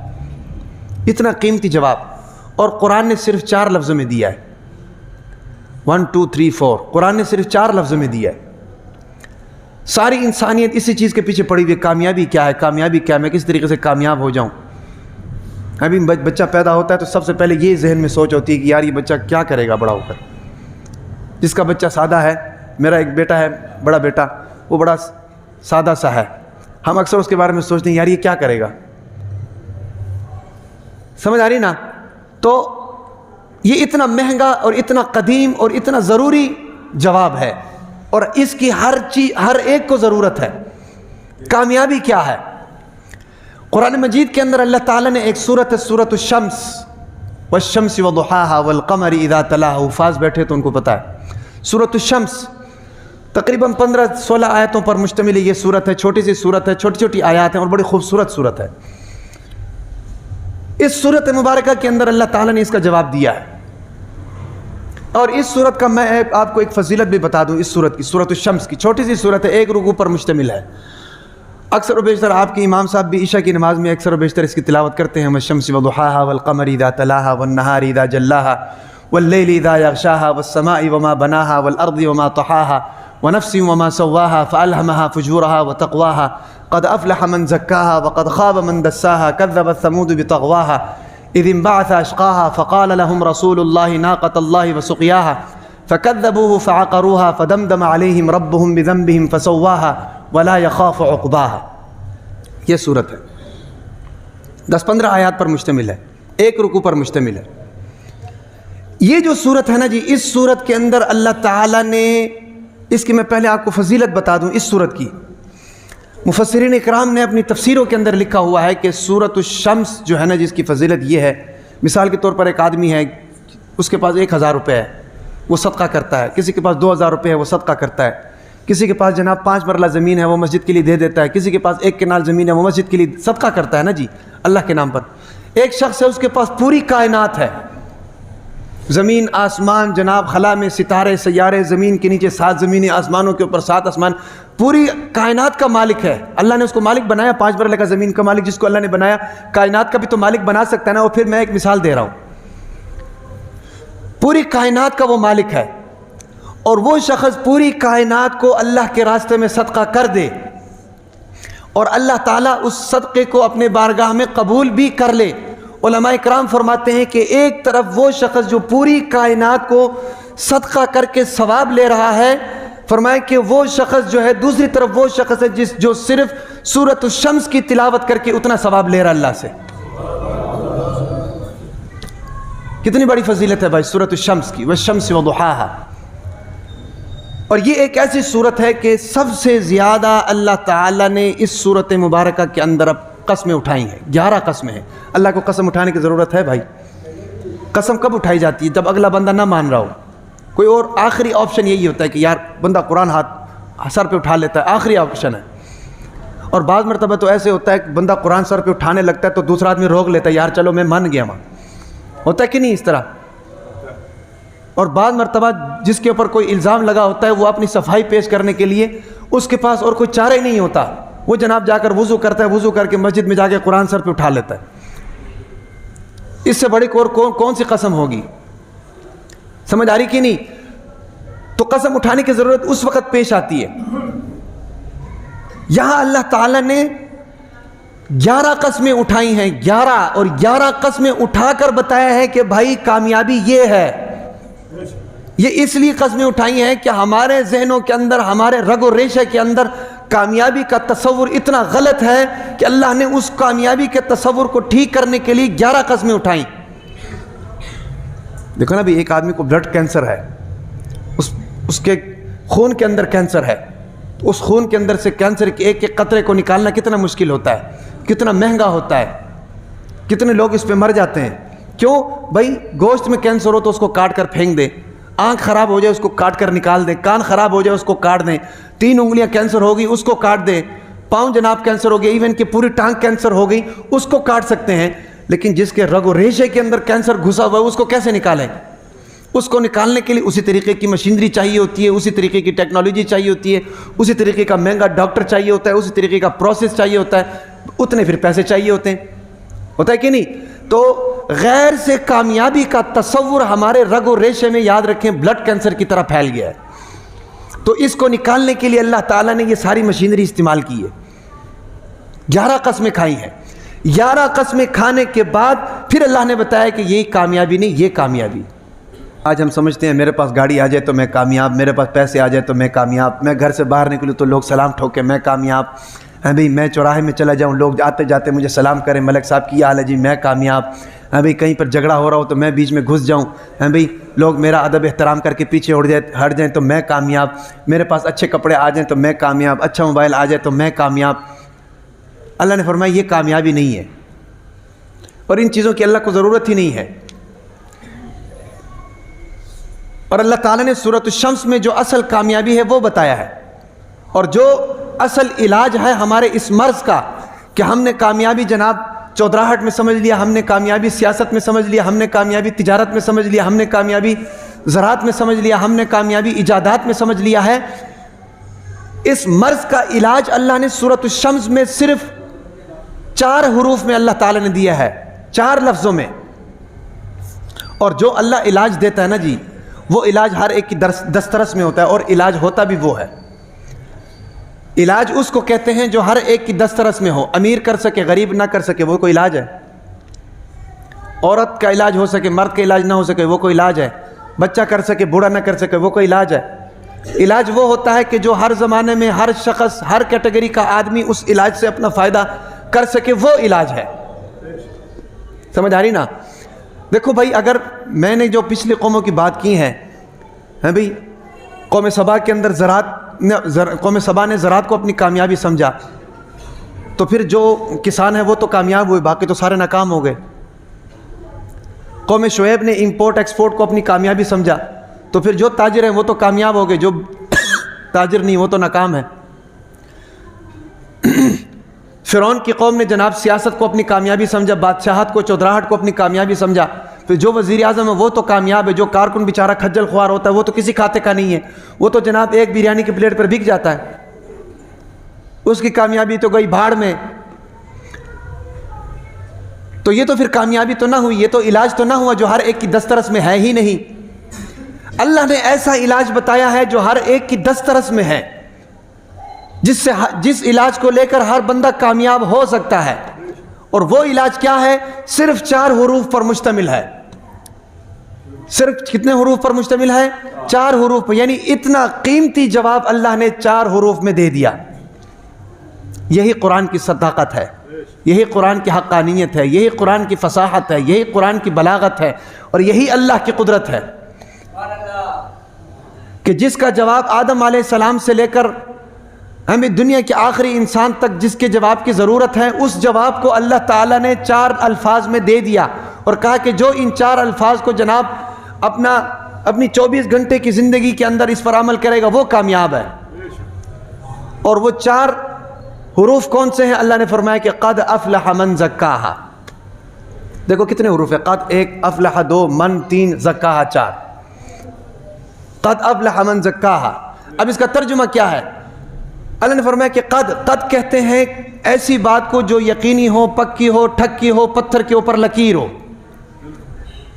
اتنا قیمتی جواب۔ اور قرآن نے صرف 4 لفظوں میں دیا ہے، 1 2 3 4، قرآن نے صرف 4 لفظوں میں دیا ہے۔ ساری انسانیت اسی چیز کے پیچھے پڑی ہوئی، کامیابی کیا ہے، کامیابی کیا ہے، میں کس طریقے سے کامیاب ہو جاؤں۔ ابھی بچہ پیدا ہوتا ہے تو سب سے پہلے یہ ذہن میں سوچ ہوتی ہے کہ یار یہ بچہ کیا کرے گا بڑا ہو کر۔ جس کا بچہ سادہ ہے، میرا ایک بیٹا ہے، بڑا بیٹا، وہ بڑا سادہ سا ہے، ہم اکثر اس کے بارے میں سوچتے ہیں یار یہ کیا کرے گا۔ سمجھ آ رہی نا؟ تو یہ اتنا مہنگا اور اتنا قدیم اور اتنا ضروری جواب ہے اور اس کی ہر ایک کو ضرورت ہے۔ کامیابی کیا ہے؟ قرآن مجید کے اندر اللہ تعالیٰ نے ایک سورت ہے، سورۃ الشمس، والشمس وضحاها والقمر اذا تلاها، حفاظ بیٹھے تو ان کو پتہ ہے۔ سورۃ الشمس تقریباً 15-16 آیتوں پر مشتمل یہ سورت ہے، چھوٹی سی سورت ہے، چھوٹی چھوٹی آیات ہیں اور بڑی خوبصورت سورت ہے۔ اس سورت مبارکہ کے اندر اللہ تعالیٰ نے اس کا جواب دیا ہے، اور اس سورت کا میں آپ کو ایک فضیلت بھی بتا دوں۔ اس سورت کی، سورۃ الشمس کی، چھوٹی سی سورت ہے، ایک رکوع پر مشتمل ہے۔ اکثر و بیشتر آپ کے امام صاحب بھی عشاء کی نماز میں اکثر و بیشتر اس کی تلاوت کرتے ہیں، والشمس وضحاها والقمر اذا تلاها والنهار اذا جلاها والليل اذا يغشاها والسماء وما بناها والارض وما طحاها ونفس وما سواها فألهمها فجورها وتقواها قد أفلح من زكاها وقد خاب من دساها كذبت ثمود بطغواها إذ انبعث أشقاها فقال لهم رسول الله ناقة الله وسقياها فكذبوه فعقروها فدمدم عليهم ربهم بذنبهم فسواها ولا يخاف عقباها۔ یہ صورت ہے 10-15 آیات پر مشتمل ہے، ایک رکوع پر مشتمل ہے۔ یہ جو صورت ہے نا جی، اس صورت کے اندر اللہ تعالیٰ نے، اس کی میں پہلے آپ کو فضیلت بتا دوں اس صورت کی۔ مفسرین اکرام نے اپنی تفسیروں کے اندر لکھا ہوا ہے کہ سورۃ الشمس جو ہے نا، جس کی فضیلت یہ ہے، مثال کے طور پر ایک آدمی ہے، اس کے پاس 1000 روپے ہے، وہ صدقہ کرتا ہے، کسی کے پاس 2000 روپے ہے، وہ صدقہ کرتا ہے، کسی کے پاس جناب 5 مرلہ زمین ہے، وہ مسجد کے لیے دے دیتا ہے، کسی کے پاس 1 کنال زمین ہے، وہ مسجد کے لیے صدقہ کرتا ہے نا جی، اللہ کے نام پر۔ ایک شخص ہے، اس کے پاس پوری کائنات ہے، زمین آسمان، جناب خلا میں ستارے سیارے، زمین کے نیچے 7 زمینیں، آسمانوں کے اوپر 7 آسمان، پوری کائنات کا مالک ہے۔ اللہ نے اس کو مالک بنایا، 5 مرلہ کا زمین کا مالک جس کو اللہ نے بنایا، کائنات کا بھی تو مالک بنا سکتا ہے نا۔ اور پھر میں ایک مثال دے رہا ہوں، پوری کائنات کا وہ مالک ہے، اور وہ شخص پوری کائنات کو اللہ کے راستے میں صدقہ کر دے، اور اللہ تعالیٰ اس صدقے کو اپنے بارگاہ میں قبول بھی کر لے۔ علماء اکرام فرماتے ہیں کہ ایک طرف وہ شخص جو پوری کائنات کو صدقہ کر کے ثواب لے رہا ہے، فرمائے کہ وہ شخص جو ہے، دوسری طرف وہ شخص ہے جو صرف سورۃ الشمس کی تلاوت کر کے اتنا ثواب لے رہا اللہ سے۔ کتنی بڑی فضیلت ہے بھائی سورۃ الشمس کی، والشمس وضحاها۔ اور یہ ایک ایسی صورت ہے کہ سب سے زیادہ اللہ تعالیٰ نے اس صورت مبارکہ کے اندر اب قسمیں اٹھائی ہیں، 11 قسمیں ہیں۔ اللہ کو قسم اٹھانے کی ضرورت ہے بھائی؟ قسم کب اٹھائی جاتی ہے؟ جب اگلا بندہ نہ مان رہا ہو، کوئی اور آخری آپشن یہی ہوتا ہے کہ یار بندہ قرآن ہاتھ سر پہ اٹھا لیتا ہے، آخری آپشن ہے۔ اور بعض مرتبہ تو ایسے ہوتا ہے کہ بندہ قرآن سر پہ اٹھانے لگتا ہے تو دوسرا آدمی روک لیتا ہے، یار چلو میں مان گیا وہاں، ہوتا ہے کہ نہیں اس طرح؟ اور بعض مرتبہ جس کے اوپر کوئی الزام لگا ہوتا ہے، وہ اپنی صفائی پیش کرنے کے لیے اس کے پاس اور کوئی چارہ ہی نہیں ہوتا، وہ جناب جا کر وضو کرتا ہے، وضو کر کے مسجد میں جا کے قرآن سر پہ اٹھا لیتا ہے۔ اس سے بڑی کون سی قسم ہوگی؟ سمجھ آ رہی کہ نہیں؟ تو قسم اٹھانے کی ضرورت اس وقت پیش آتی ہے۔ یہاں اللہ تعالیٰ نے 11 قسمیں اٹھائی ہیں، 11، اور 11 قسمیں اٹھا کر بتایا ہے کہ بھائی کامیابی یہ ہے۔ یہ اس لیے قسمیں اٹھائی ہیں کہ ہمارے ذہنوں کے اندر، ہمارے رگ و ریشے کے اندر کامیابی کا تصور اتنا غلط ہے کہ اللہ نے اس کامیابی کے تصور کو ٹھیک کرنے کے لیے 11 قسمیں اٹھائیں۔ دیکھو نا بھی، ایک آدمی کو بلڈ کینسر ہے، اس کے خون کے اندر کینسر ہے، اس خون کے اندر سے کینسر کے ایک ایک قطرے کو نکالنا کتنا مشکل ہوتا ہے، کتنا مہنگا ہوتا ہے، کتنے لوگ اس پہ مر جاتے ہیں۔ کیوں بھائی؟ گوشت میں کینسر ہو تو اس کو کاٹ کر پھینک دیں، آنکھ خراب ہو جائے اس کو کاٹ کر نکال دیں، کان خراب ہو جائے اس کو کاٹ دیں، 3 انگلیاں کینسر ہوگی اس کو کاٹ دیں، پاؤں جناب کینسر ہو گئی، ایون کہ پوری ٹانگ کینسر ہو گئی اس کو کاٹ سکتے ہیں، لیکن جس کے رگ و ریشے کے اندر کینسر گھسا ہوا ہے اس کو کیسے نکالیں؟ اس کو نکالنے کے لیے اسی طریقے کی مشینری چاہیے ہوتی ہے، اسی طریقے کی ٹیکنالوجی چاہیے ہوتی ہے، اسی طریقے کا مہنگا ڈاکٹر چاہیے ہوتا ہے، اسی طریقے کا پروسیس چاہیے ہوتا ہے، اتنے پھر پیسے چاہیے ہوتے ہیں، ہوتا ہے کہ نہیں؟ تو غیر سے کامیابی کا تصور ہمارے رگ و ریشے میں، یاد رکھیں، بلڈ کینسر کی طرح پھیل گیا ہے۔ تو اس کو نکالنے کے لیے اللہ تعالیٰ نے یہ ساری مشینری استعمال کی ہے، 11 قسمیں کھائی ہیں۔ 11 قسمیں کھانے کے بعد پھر اللہ نے بتایا کہ یہ کامیابی نہیں، یہ کامیابی۔ آج ہم سمجھتے ہیں میرے پاس گاڑی آ جائے تو میں کامیاب، میرے پاس پیسے آ جائے تو میں کامیاب، میں گھر سے باہر نکلوں تو لوگ سلام ٹھوکے میں کامیاب، بھئی میں چوراہے میں چلا جاؤں لوگ آتے جاتے مجھے سلام کریں، ملک صاحب کی حال ہے جی، میں کامیاب، ہاں بھئی کہیں پر جھگڑا ہو رہا ہو تو میں بیچ میں گھس جاؤں، ہاں بھئی لوگ میرا ادب احترام کر کے پیچھے ہٹ جائیں تو میں کامیاب، میرے پاس اچھے کپڑے آ جائیں تو میں کامیاب، اچھا موبائل آ جائے تو میں کامیاب۔ اللہ نے فرمایا یہ کامیابی نہیں ہے، اور ان چیزوں کی اللہ کو ضرورت ہی نہیں ہے۔ اور اللہ تعالیٰ نے سورۃ الشمس میں جو اصل کامیابی ہے وہ بتایا ہے، اور جو اصل علاج ہے ہمارے اس مرض کا کہ ہم نے کامیابی جناب چودراہٹ میں سمجھ لیا، ہم نے کامیابی سیاست میں سمجھ لیا، ہم نے کامیابی تجارت میں سمجھ لیا، ہم نے کامیابی زراعت میں سمجھ لیا، ہم نے کامیابی ایجادات میں سمجھ لیا ہے۔ اس مرض کا علاج اللہ نے سورۃ الشمس میں صرف 4 حروف میں اللہ تعالیٰ نے دیا ہے، 4 لفظوں میں۔ اور جو اللہ علاج دیتا ہے نا جی، وہ علاج ہر ایک کی دسترس میں ہوتا ہے، اور علاج ہوتا بھی وہ ہے۔ علاج اس کو کہتے ہیں جو ہر ایک کی دسترس میں ہو، امیر کر سکے غریب نہ کر سکے وہ کوئی علاج ہے، عورت کا علاج ہو سکے مرد کا علاج نہ ہو سکے وہ کوئی علاج ہے، بچہ کر سکے بوڑھا نہ کر سکے وہ کوئی علاج ہے۔ علاج وہ ہوتا ہے کہ جو ہر زمانے میں ہر شخص، ہر کیٹیگری کا آدمی اس علاج سے اپنا فائدہ کر سکے، وہ علاج ہے۔ سمجھ آ رہی نا؟ دیکھو بھائی، اگر میں نے جو پچھلی قوموں کی بات کی ہے بھائی، قوم سبا کے اندر قوم سبا نے زراعت کو اپنی کامیابی سمجھا، تو پھر جو کسان ہیں وہ تو کامیاب ہوئے، باقی تو سارے ناکام ہو گئے۔ قوم شعیب نے امپورٹ ایکسپورٹ کو اپنی کامیابی سمجھا، تو پھر جو تاجر ہیں وہ تو کامیاب ہو گئے، جو تاجر نہیں وہ تو ناکام ہے۔ فرعون کی قوم نے جناب سیاست کو اپنی کامیابی سمجھا، بادشاہت کو، چودراہٹ کو اپنی کامیابی سمجھا، پھر جو وزیر اعظم ہے وہ تو کامیاب ہے، جو کارکن بیچارہ کھجل خوار ہوتا ہے وہ تو کسی کھاتے کا نہیں ہے، وہ تو جناب ایک بریانی کی پلیٹ پر بک جاتا ہے، اس کی کامیابی تو گئی بھاڑ میں۔ تو یہ تو پھر کامیابی تو نہ ہوئی، یہ تو علاج تو نہ ہوا جو ہر ایک کی دسترس میں ہے ہی نہیں۔ اللہ نے ایسا علاج بتایا ہے جو ہر ایک کی دسترس میں ہے، جس علاج کو لے کر ہر بندہ کامیاب ہو سکتا ہے، اور وہ علاج کیا ہے؟ صرف 4 حروف پر مشتمل ہے۔ صرف کتنے حروف پر مشتمل ہے؟ 4 حروف پر، یعنی اتنا قیمتی جواب اللہ نے 4 حروف میں دے دیا۔ یہی قرآن کی صداقت ہے، یہی قرآن کی حقانیت ہے، یہی قرآن کی فصاحت ہے، یہی قرآن کی بلاغت ہے، اور یہی اللہ کی قدرت ہے کہ جس کا جواب آدم علیہ السلام سے لے کر ہمیں دنیا کے آخری انسان تک جس کے جواب کی ضرورت ہے، اس جواب کو اللہ تعالیٰ نے 4 الفاظ میں دے دیا، اور کہا کہ جو ان 4 الفاظ کو جناب اپنی 24 گھنٹے کی زندگی کے اندر اس پر عمل کرے گا وہ کامیاب ہے۔ اور وہ 4 حروف کون سے ہیں؟ اللہ نے فرمایا کہ قد افلح من زکاہا۔ دیکھو کتنے حروف ہیں، قد 1، افلح 2، من 3، زکاہا 4۔ قد افلح من زکاہا۔ اب اس کا ترجمہ کیا ہے؟ اللہ نے فرمایا کہ قد کہتے ہیں ایسی بات کو جو یقینی ہو، پکی ہو، ٹھکی ہو، پتھر کے اوپر لکیر ہو،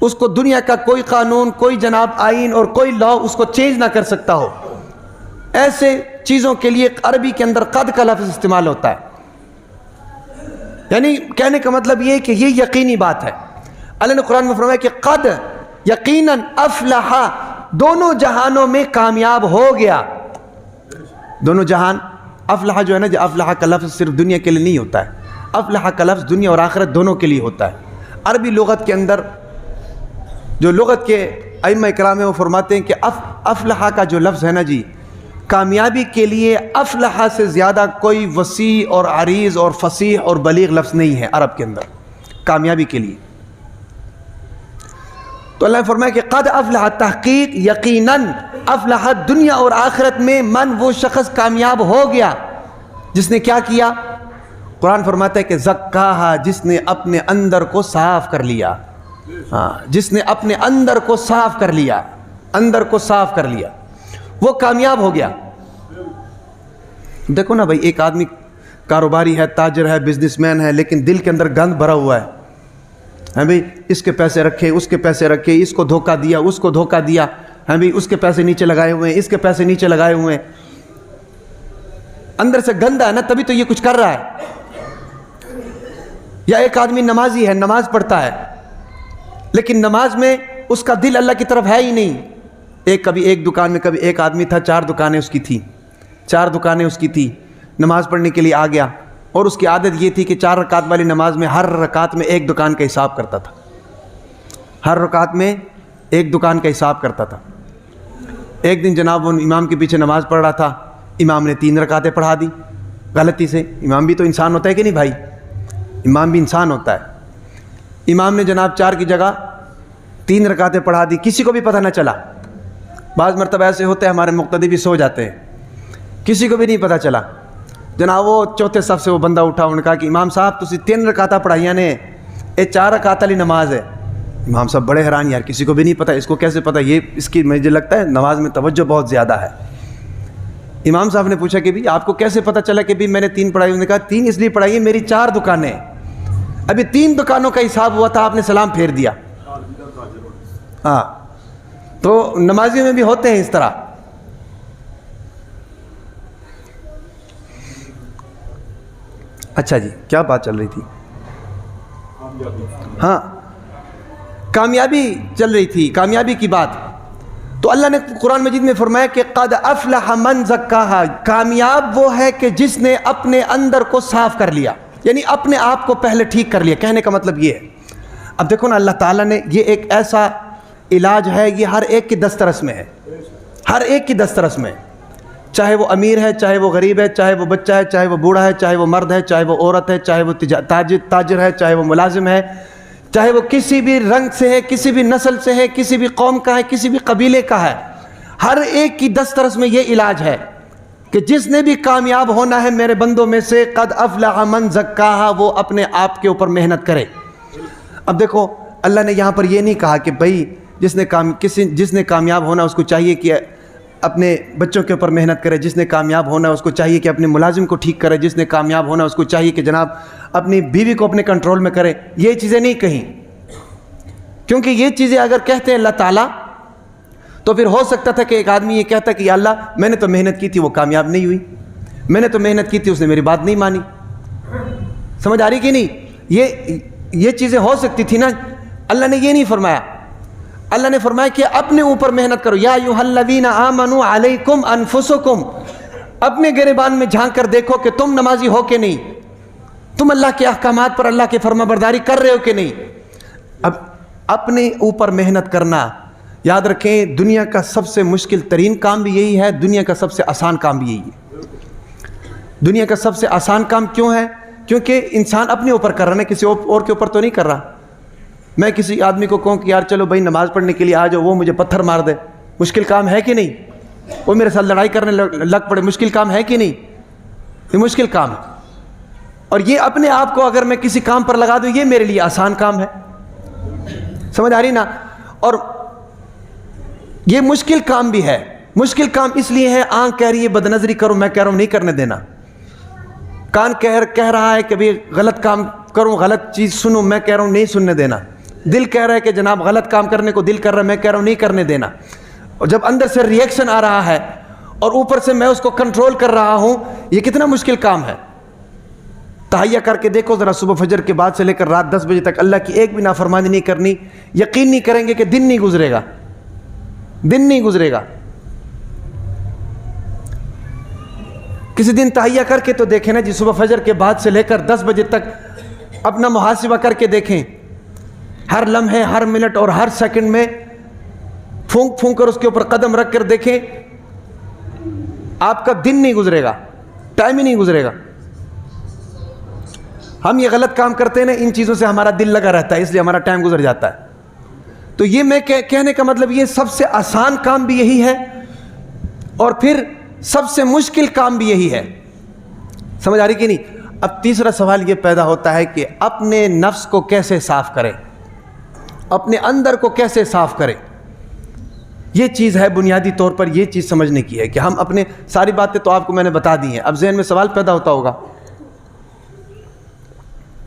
اس کو دنیا کا کوئی قانون، کوئی جناب آئین اور کوئی لا اس کو چینج نہ کر سکتا ہو، ایسے چیزوں کے لیے عربی کے اندر قد کا لفظ استعمال ہوتا ہے۔ یعنی کہنے کا مطلب یہ کہ یہ یقینی بات ہے۔ اللہ نے قرآن میں فرمایا کہ قد یقیناً افلح، دونوں جہانوں میں کامیاب ہو گیا۔ دونوں جہان، افلح جو ہے نا، جو افلح کا لفظ صرف دنیا کے لیے نہیں ہوتا ہے، افلح کا لفظ دنیا اور آخرت دونوں کے لیے ہوتا ہے۔ عربی لغت کے اندر جو لغت کے ائمہ کرام ہیں وہ فرماتے ہیں کہ افلح کا جو لفظ ہے نا جی، کامیابی کے لیے افلح سے زیادہ کوئی وسیع اور عریض اور فصیح اور بلیغ لفظ نہیں ہے عرب کے اندر کامیابی کے لیے۔ تو اللہ نے فرمایا کہ قد افلح، تحقیق یقیناً، افلح دنیا اور آخرت میں، من وہ شخص کامیاب ہو گیا جس نے کیا کیا؟ قرآن فرماتا ہے کہ زکاہا، جس نے اپنے اندر کو صاف کر لیا۔ ہاں، جس نے اپنے اندر کو صاف کر لیا، اندر کو صاف کر لیا، وہ کامیاب ہو گیا۔ دیکھو نا بھائی، ایک آدمی کاروباری ہے، تاجر ہے، بزنس مین ہے، لیکن دل کے اندر گند بھرا ہوا ہے بھائی، اس کے پیسے رکھے، اس کے پیسے رکھے، اس کو دھوکہ دیا، اس کو دھوکہ دیا، ہے بھائی، اس کے پیسے نیچے لگائے ہوئے ہیں، اس کے پیسے نیچے لگائے ہوئے ہیں، اندر سے گندا ہے نا، تبھی تو یہ کچھ کر رہا ہے۔ یا ایک آدمی نمازی ہے، نماز پڑھتا ہے، لیکن نماز میں اس کا دل اللہ کی طرف ہے ہی نہیں۔ کبھی ایک دکان میں، کبھی ایک آدمی تھا، 4 دکانیں اس کی تھی، 4 دکانیں اس کی تھی، نماز پڑھنے کے لیے آ گیا، اور اس کی عادت یہ تھی کہ 4 رکعت والی نماز میں ہر رکعت میں 1 دکان کا حساب کرتا تھا۔ ہر رکعت میں ایک دکان کا حساب کرتا تھا۔ ایک دن جناب وہ امام کے پیچھے نماز پڑھ رہا تھا، امام نے 3 رکعتیں پڑھا دی غلطی سے۔ امام بھی تو انسان ہوتا ہے کہ نہیں بھائی، امام بھی انسان ہوتا ہے۔ امام نے جناب 4 کی جگہ 3 رکعتیں پڑھا دی، کسی کو بھی پتہ نہ چلا۔ بعض مرتبہ ایسے ہوتے ہیں ہمارے مقتدی بھی سو جاتے ہیں، کسی کو بھی نہیں پتہ چلا۔ جناب وہ چوتھے صف سے وہ بندہ اٹھا، انہوں نے کہا کہ امام صاحب تسی 3 رکعتیں پڑھائیاں نے، یہ 4 رکعت والی نماز ہے۔ امام صاحب بڑے حیران، یار کسی کو بھی نہیں پتہ، اس کو کیسے پتہ؟ یہ اس کی مجھے لگتا ہے نماز میں توجہ بہت زیادہ ہے۔ امام صاحب نے پوچھا کہ بھی آپ کو کیسے پتہ چلا کہ بھی میں نے 3 پڑھائی؟ انہوں نے کہا 3 اس لیے پڑھائی ہے، میری 4 دکانیں، ابھی 3 دکانوں کا حساب ہوا تھا، آپ نے سلام پھیر دیا۔ ہاں تو نمازیوں میں بھی ہوتے ہیں اس طرح۔ اچھا جی، کیا بات چل رہی تھی؟ ہاں کامیابی چل رہی تھی، کامیابی کی بات۔ تو اللہ نے قرآن مجید میں فرمایا کہ قد افلح من زکاہا، کامیاب وہ ہے کہ جس نے اپنے اندر کو صاف کر لیا، یعنی اپنے آپ کو پہلے ٹھیک کر لیا۔ کہنے کا مطلب یہ ہے، اب دیکھو نا اللہ تعالیٰ نے یہ ایک ایسا علاج ہے، یہ ہر ایک کی دسترس میں ہے، ہر ایک کی دسترس میں، چاہے وہ امیر ہے، چاہے وہ غریب ہے، چاہے وہ بچہ ہے، چاہے وہ بوڑھا ہے، چاہے وہ مرد ہے، چاہے وہ عورت ہے، چاہے وہ تاجر ہے، چاہے وہ ملازم ہے، چاہے وہ کسی بھی رنگ سے ہے، کسی بھی نسل سے ہے، کسی بھی قوم کا ہے، کسی بھی قبیلے کا ہے، ہر ایک کی دسترس میں یہ علاج ہے کہ جس نے بھی کامیاب ہونا ہے میرے بندوں میں سے، قد افلح من زکاہا، وہ اپنے آپ کے اوپر محنت کرے۔ اب دیکھو اللہ نے یہاں پر یہ نہیں کہا کہ بھائی جس نے کامیاب ہونا اس کو چاہیے کہ اپنے بچوں کے اوپر محنت کرے، جس نے کامیاب ہونا اس کو چاہیے کہ اپنے ملازم کو ٹھیک کرے، جس نے کامیاب ہونا اس کو چاہیے کہ جناب اپنی بیوی کو اپنے کنٹرول میں کرے۔ یہ چیزیں نہیں کہیں، کیونکہ یہ چیزیں اگر کہتے ہیں اللہ تعالیٰ تو پھر ہو سکتا تھا کہ ایک آدمی یہ کہتا کہ یا اللہ میں نے تو محنت کی تھی، وہ کامیاب نہیں ہوئی، میں نے تو محنت کی تھی، اس نے میری بات نہیں مانی۔ سمجھ آ رہی کہ نہیں؟ یہ چیزیں ہو سکتی تھی نا۔ اللہ نے یہ نہیں فرمایا، اللہ نے فرمایا کہ اپنے اوپر محنت کرو۔ یا ایھا الذین آمنوا علیکم انفسکم، اپنے گریبان میں جھانک کر دیکھو کہ تم نمازی ہو کہ نہیں، تم اللہ کے احکامات پر اللہ کی فرما برداری کر رہے ہو کہ نہیں۔ اب اپنے اوپر محنت کرنا، یاد رکھیں دنیا کا سب سے مشکل ترین کام بھی یہی ہے، دنیا کا سب سے آسان کام بھی یہی ہے۔ دنیا کا سب سے آسان کام کیوں ہے؟ کیونکہ انسان اپنے اوپر کر رہا ہے، کسی اور کے اوپر تو نہیں کر رہا۔ میں کسی آدمی کو کہوں کہ یار چلو بھائی نماز پڑھنے کے لیے آ جاؤ، وہ مجھے پتھر مار دے، مشکل کام ہے کہ نہیں؟ وہ میرے ساتھ لڑائی کرنے لگ پڑے، مشکل کام ہے کہ نہیں؟ یہ مشکل کام ہے۔ اور یہ اپنے آپ کو اگر میں کسی کام پر لگا دوں، یہ میرے لیے آسان کام ہے۔ سمجھ آ رہی نا؟ اور یہ مشکل کام بھی ہے۔ مشکل کام اس لیے ہے، آنکھ کہہ رہی ہے بد نظری کرو، میں کہہ رہا ہوں نہیں کرنے دینا۔ کان کہہ رہا ہے کہ بھی غلط کام کروں، غلط چیز سنوں، میں کہہ رہا ہوں نہیں سننے دینا۔ دل کہہ رہا ہے کہ جناب غلط کام کرنے کو دل کر رہا ہے، میں کہہ رہا ہوں نہیں کرنے دینا۔ اور جب اندر سے ری ایکشن آ رہا ہے اور اوپر سے میں اس کو کنٹرول کر رہا ہوں، یہ کتنا مشکل کام ہے۔ تہیہ کر کے دیکھو ذرا، صبح فجر کے بعد سے لے کر رات 10 بجے تک اللہ کی ایک بھی نافرمانی نہیں کرنی، یقین نہیں کریں گے کہ دن نہیں گزرے گا، دن نہیں گزرے گا۔ کسی دن تہیہ کر کے تو دیکھیں نا جی، صبح فجر کے بعد سے لے کر 10 بجے تک اپنا محاسبہ کر کے دیکھیں، ہر لمحے، ہر منٹ اور ہر سیکنڈ میں پھونک پھونک کر اس کے اوپر قدم رکھ کر دیکھیں، آپ کا دن نہیں گزرے گا، ٹائم ہی نہیں گزرے گا۔ ہم یہ غلط کام کرتے ہیں نا، ان چیزوں سے ہمارا دل لگا رہتا ہے، اس لیے ہمارا ٹائم گزر جاتا ہے۔ تو یہ میں کہنے کا مطلب یہ سب سے آسان کام بھی یہی ہے، اور پھر سب سے مشکل کام بھی یہی ہے۔ سمجھ آ رہی کہ نہیں؟ اب تیسرا سوال یہ پیدا ہوتا ہے کہ اپنے نفس کو کیسے صاف کریں، اپنے اندر کو کیسے صاف کریں۔ یہ چیز ہے بنیادی طور پر، یہ چیز سمجھنے کی ہے کہ ہم اپنے، ساری باتیں تو آپ کو میں نے بتا دی ہیں، اب ذہن میں سوال پیدا ہوتا ہوگا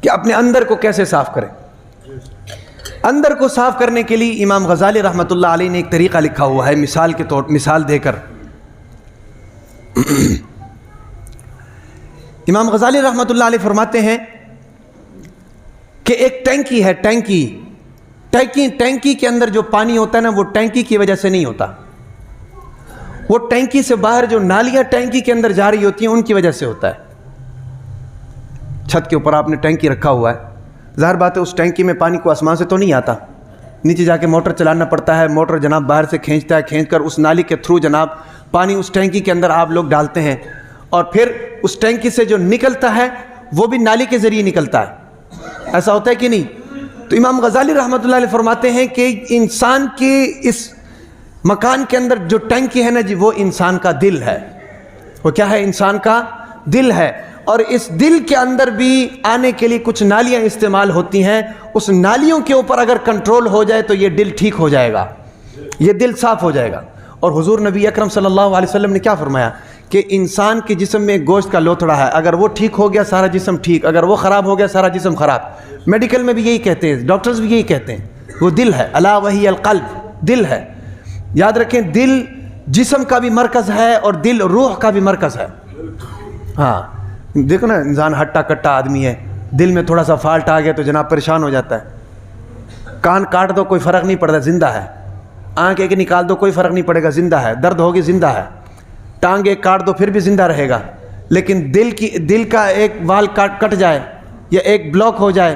کہ اپنے اندر کو کیسے صاف کریں۔ اندر کو صاف کرنے کے لیے امام غزالی رحمۃ اللہ علیہ نے ایک طریقہ لکھا ہوا ہے، مثال دے کر۔ امام غزالی رحمۃ اللہ علیہ فرماتے ہیں کہ ایک ٹینکی ہے، ٹینکی کے اندر جو پانی ہوتا ہے نا، وہ ٹینکی کی وجہ سے نہیں ہوتا، وہ ٹینکی سے باہر جو نالیاں ٹینکی کے اندر جا رہی ہوتی ہیں ان کی وجہ سے ہوتا ہے۔ چھت کے اوپر آپ نے ٹینکی رکھا ہوا ہے، ظاہر بات ہے اس ٹینکی میں پانی کو آسمان سے تو نہیں آتا، نیچے جا کے موٹر چلانا پڑتا ہے، موٹر جناب باہر سے کھینچتا ہے، کھینچ کر اس نالی کے تھرو جناب پانی اس ٹینکی کے اندر آپ لوگ ڈالتے ہیں، اور پھر اس ٹینکی سے جو نکلتا ہے وہ بھی نالی کے ذریعے نکلتا ہے، ایسا ہوتا ہے کہ نہیں؟ تو امام غزالی رحمۃ اللہ علیہ فرماتے ہیں کہ انسان کے اس مکان کے اندر جو ٹینکی ہے نا جی، وہ انسان کا دل ہے۔ وہ کیا ہے؟ انسان کا دل ہے، اور اس دل کے اندر بھی آنے کے لیے کچھ نالیاں استعمال ہوتی ہیں، اس نالیوں کے اوپر اگر کنٹرول ہو جائے تو یہ دل ٹھیک ہو جائے گا، یہ دل صاف ہو جائے گا۔ اور حضور نبی اکرم صلی اللہ علیہ وسلم نے کیا فرمایا کہ انسان کے جسم میں ایک گوشت کا لوتھڑا ہے، اگر وہ ٹھیک ہو گیا سارا جسم ٹھیک، اگر وہ خراب ہو گیا سارا جسم خراب۔ میڈیکل میں بھی یہی کہتے ہیں، ڈاکٹرز بھی یہی کہتے ہیں، وہ دل ہے، الا وہی القلب، دل ہے۔ یاد رکھیں، دل جسم کا بھی مرکز ہے اور دل روح کا بھی مرکز ہے۔ ہاں دیکھو نا، انسان ہٹا کٹا آدمی ہے، دل میں تھوڑا سا فالٹ آ گیا تو جناب پریشان ہو جاتا ہے۔ کان کاٹ دو کوئی فرق نہیں پڑتا، زندہ ہے۔ آنکھ ایک نکال دو کوئی فرق نہیں پڑے گا، زندہ ہے۔ درد ہوگی، زندہ ہے۔ ٹانگ ایک کاٹ دو پھر بھی زندہ رہے گا۔ لیکن دل کا ایک وال کٹ جائے یا ایک بلاک ہو جائے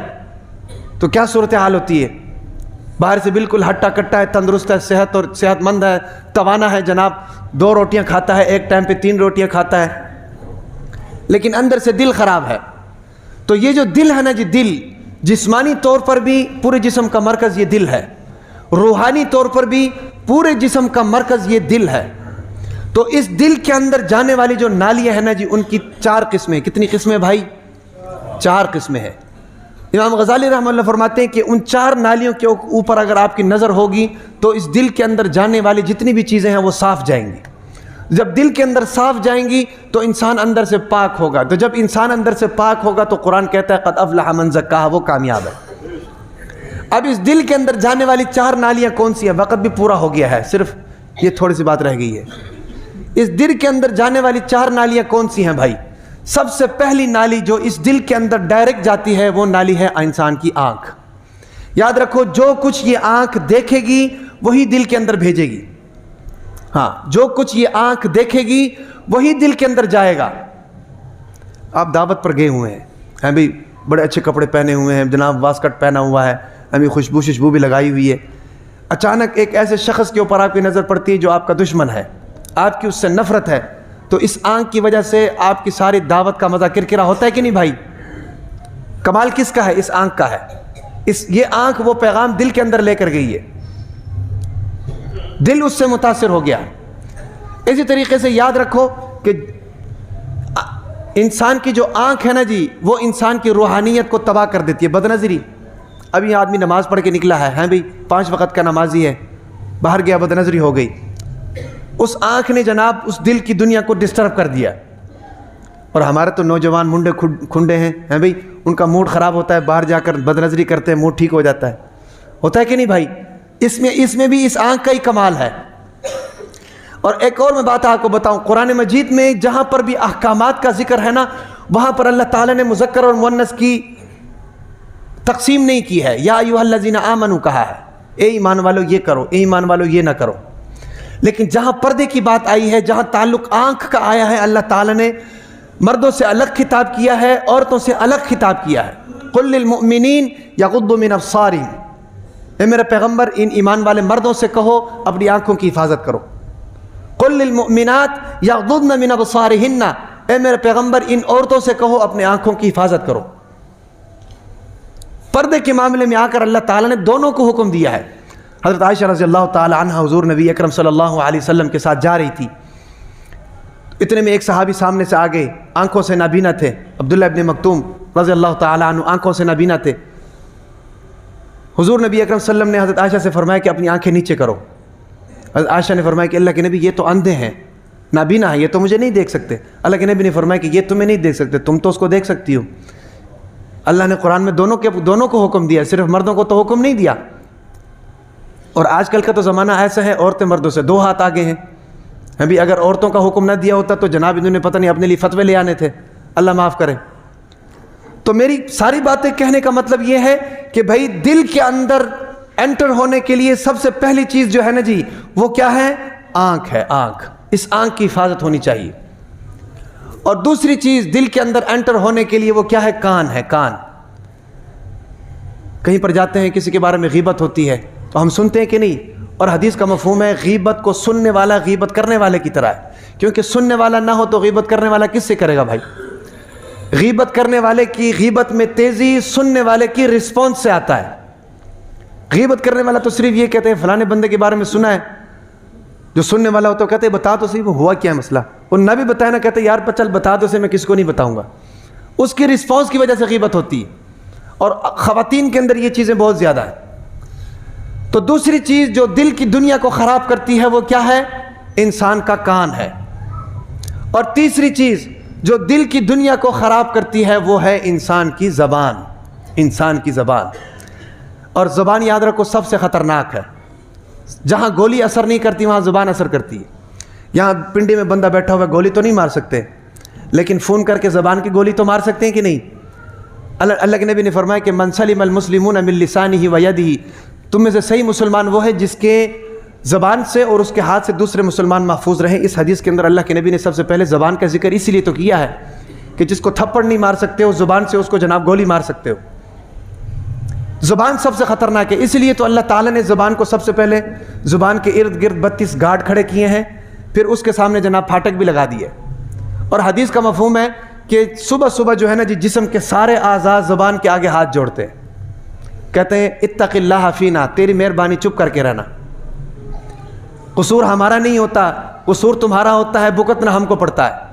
تو کیا صورتحال ہوتی ہے؟ باہر سے بالکل ہٹا کٹا ہے، تندرست ہے، صحت مند ہے، توانا ہے جناب، 2 روٹیاں کھاتا ہے، ایک ٹائم پہ 3 روٹیاں کھاتا ہے، لیکن اندر سے دل خراب ہے۔ تو یہ جو دل ہے نا جی، دل جسمانی طور پر بھی پورے جسم کا مرکز یہ دل ہے، روحانی طور پر بھی پورے جسم کا مرکز یہ دل ہے۔ تو اس دل کے اندر جانے والی جو نالیاں ہیں نا جی، ان کی 4 قسمیں۔ کتنی قسمیں بھائی؟ 4 قسمیں ہیں۔ امام غزالی رحمہ اللہ فرماتے ہیں کہ ان 4 نالیوں کے اوپر اگر آپ کی نظر ہوگی تو اس دل کے اندر جانے والی جتنی بھی چیزیں ہیں وہ صاف جائیں گی۔ جب دل کے اندر صاف جائیں گی تو انسان اندر سے پاک ہوگا، تو جب انسان اندر سے پاک ہوگا تو قرآن کہتا ہے قد افلح من زکاہا، وہ کامیاب ہے۔ اب اس دل کے اندر جانے والی 4 نالیاں کون سی ہیں؟ وقت بھی پورا ہو گیا ہے، صرف یہ تھوڑی سی بات رہ گئی ہے۔ اس دل کے اندر جانے والی 4 نالیاں کون سی ہیں بھائی؟ سب سے پہلی نالی جو اس دل کے اندر ڈائریکٹ جاتی ہے وہ نالی ہے انسان کی آنکھ۔ یاد رکھو، جو کچھ یہ آنکھ دیکھے گی وہی دل کے اندر بھیجے گی۔ ہاں، جو کچھ یہ آنکھ دیکھے گی وہی دل کے اندر جائے گا۔ آپ دعوت پر گئے ہوئے ہیں بھی، بڑے اچھے کپڑے پہنے ہوئے ہیں جناب، واسکٹ پہنا ہوا ہے، ابھی خوشبو بھی لگائی ہوئی ہے۔ اچانک ایک ایسے شخص کے اوپر آپ کی نظر پڑتی ہے جو آپ کا دشمن ہے، آپ کی اس سے نفرت ہے، تو اس آنکھ کی وجہ سے آپ کی ساری دعوت کا مزہ کرکرا ہوتا ہے کہ نہیں بھائی؟ کمال کس کا ہے؟ اس آنکھ کا ہے۔ یہ آنکھ وہ پیغام دل کے اندر لے کر گئی ہے، دل اس سے متاثر ہو گیا۔ اسی طریقے سے یاد رکھو کہ انسان کی جو آنکھ ہے نا جی، وہ انسان کی روحانیت کو تباہ کر دیتی ہے۔ بدنظری، ابھی آدمی نماز پڑھ کے نکلا ہے بھائی، 5 وقت کا نمازی ہے، باہر گیا بدنظری ہو گئی، اس آنکھ نے جناب اس دل کی دنیا کو ڈسٹرب کر دیا۔ اور ہمارے تو نوجوان منڈے کھنڈے ہیں بھائی، ان کا موڈ خراب ہوتا ہے، باہر جا کر بدنظری کرتے ہیں، موڈ ٹھیک ہو جاتا ہے، ہوتا ہے کہ نہیں بھائی؟ اس میں بھی اس آنکھ کا ہی کمال ہے۔ اور ایک اور میں بات آپ کو بتاؤں، قرآن مجید میں جہاں پر بھی احکامات کا ذکر ہے نا، وہاں پر اللہ تعالیٰ نے مذکر اور مؤنث کی تقسیم نہیں کی ہے، یا ایھا الذین آمنوا کہا ہے، اے ایمان والو یہ کرو، اے ایمان والو یہ نہ کرو۔ لیکن جہاں پردے کی بات آئی ہے، جہاں تعلق آنکھ کا آیا ہے، اللہ تعالیٰ نے مردوں سے الگ خطاب کیا ہے، عورتوں سے الگ خطاب کیا ہے۔ قل للمؤمنین یغضوا من ابصارہم، اے میرے پیغمبر ان ایمان والے مردوں سے کہو اپنی آنکھوں کی حفاظت کرو۔ قل للمؤمنات یغضضن من ابصارہن، اے میرے پیغمبر ان عورتوں سے کہو اپنے آنکھوں کی حفاظت کرو۔ پردے کے معاملے میں آ کر اللہ تعالیٰ نے دونوں کو حکم دیا ہے۔ حضرت عائشہ رضی اللہ تعالی عنہ حضور نبی اکرم صلی اللہ علیہ وسلم کے ساتھ جا رہی تھی، اتنے میں ایک صحابی سامنے سے آگے، آنکھوں سے نابینا تھے، عبداللہ ابن مکتوم رضی اللہ تعالی عنہ آنکھوں سے نابینا تھے۔ حضور نبی اکرم صلی اللہ علیہ وسلم نے حضرت عائشہ سے فرمایا کہ اپنی آنکھیں نیچے کرو۔ حضرت عائشہ نے فرمایا کہ اللہ کے نبی یہ تو اندھے ہیں، نابینا ہیں، یہ تو مجھے نہیں دیکھ سکتے۔ اللہ کے نبی نے فرمایا کہ یہ تمہیں نہیں دیکھ سکتے، تم تو اس کو دیکھ سکتی ہو۔ اللہ نے قرآن میں دونوں کو حکم دیا، صرف مردوں کو تو حکم نہیں دیا۔ اور آج کل کا تو زمانہ ایسا ہے، عورتیں مردوں سے 2 ہاتھ آگے ہیں۔ ابھی اگر عورتوں کا حکم نہ دیا ہوتا تو جناب انہوں نے پتہ نہیں اپنے لیے فتوے لے آنے تھے، اللہ معاف کرے۔ تو میری ساری باتیں کہنے کا مطلب یہ ہے کہ بھائی دل کے اندر انٹر ہونے کے لیے سب سے پہلی چیز جو ہے نا جی، وہ کیا ہے؟ آنکھ ہے، آنکھ۔ اس آنکھ کی حفاظت ہونی چاہیے۔ اور دوسری چیز دل کے اندر انٹر ہونے کے لیے وہ کیا ہے؟ کان ہے، کان۔ کہیں پر جاتے ہیں، کسی کے بارے میں غیبت ہوتی ہے، تو ہم سنتے ہیں کہ نہیں؟ اور حدیث کا مفہوم ہے غیبت کو سننے والا غیبت کرنے والے کی طرح ہے، کیونکہ سننے والا نہ ہو تو غیبت کرنے والا کس سے کرے گا بھائی؟ غیبت کرنے والے کی غیبت میں تیزی سننے والے کی رسپانس سے آتا ہے۔ غیبت کرنے والا تو صرف یہ کہتے ہیں فلانے بندے کے بارے میں سنا ہے، جو سننے والا ہو تو کہتے ہیں بتا تو صحیح وہ ہوا کیا ہے مسئلہ، اور نہ بھی بتایا نہ کہتے یار چل بتا دو سے، میں کس کو نہیں بتاؤں گا۔ اس کی رسپانس کی وجہ سے غیبت ہوتی ہے، اور خواتین کے اندر یہ چیزیں بہت زیادہ ہیں۔ تو دوسری چیز جو دل کی دنیا کو خراب کرتی ہے وہ کیا ہے؟ انسان کا کان ہے۔ اور تیسری چیز جو دل کی دنیا کو خراب کرتی ہے وہ ہے انسان کی زبان، انسان کی زبان۔ اور زبان یاد رکھو سب سے خطرناک ہے۔ جہاں گولی اثر نہیں کرتی وہاں زبان اثر کرتی ہے۔ یہاں پنڈی میں بندہ بیٹھا ہوا ہے، گولی تو نہیں مار سکتے، لیکن فون کر کے زبان کی گولی تو مار سکتے ہیں کہ نہیں؟ اللہ کے نبی نے فرمایا کہ من سلم المسلمون من لسانہ و یدہ، تم میں سے صحیح مسلمان وہ ہے جس کے زبان سے اور اس کے ہاتھ سے دوسرے مسلمان محفوظ رہیں۔ اس حدیث کے اندر اللہ کے نبی نے سب سے پہلے زبان کا ذکر اسی لیے تو کیا ہے کہ جس کو تھپڑ نہیں مار سکتے ہو زبان سے، اس کو جناب گولی مار سکتے ہو۔ زبان سب سے خطرناک ہے، اس لیے تو اللہ تعالیٰ نے زبان کو سب سے پہلے زبان کے ارد گرد 32 گارڈ کھڑے کیے ہیں، پھر اس کے سامنے جناب پھاٹک بھی لگا دیے۔ اور حدیث کا مفہوم ہے کہ صبح صبح جو ہے نا جسم کے سارے اعضاء زبان کے آگے ہاتھ جوڑتے ہیں، کہتے ہیں اتق اللہ فینا، تیری مہربانی چپ کر کے رہنا، قصور ہمارا نہیں ہوتا، قصور تمہارا ہوتا ہے، بھگتنا ہم کو پڑتا ہے۔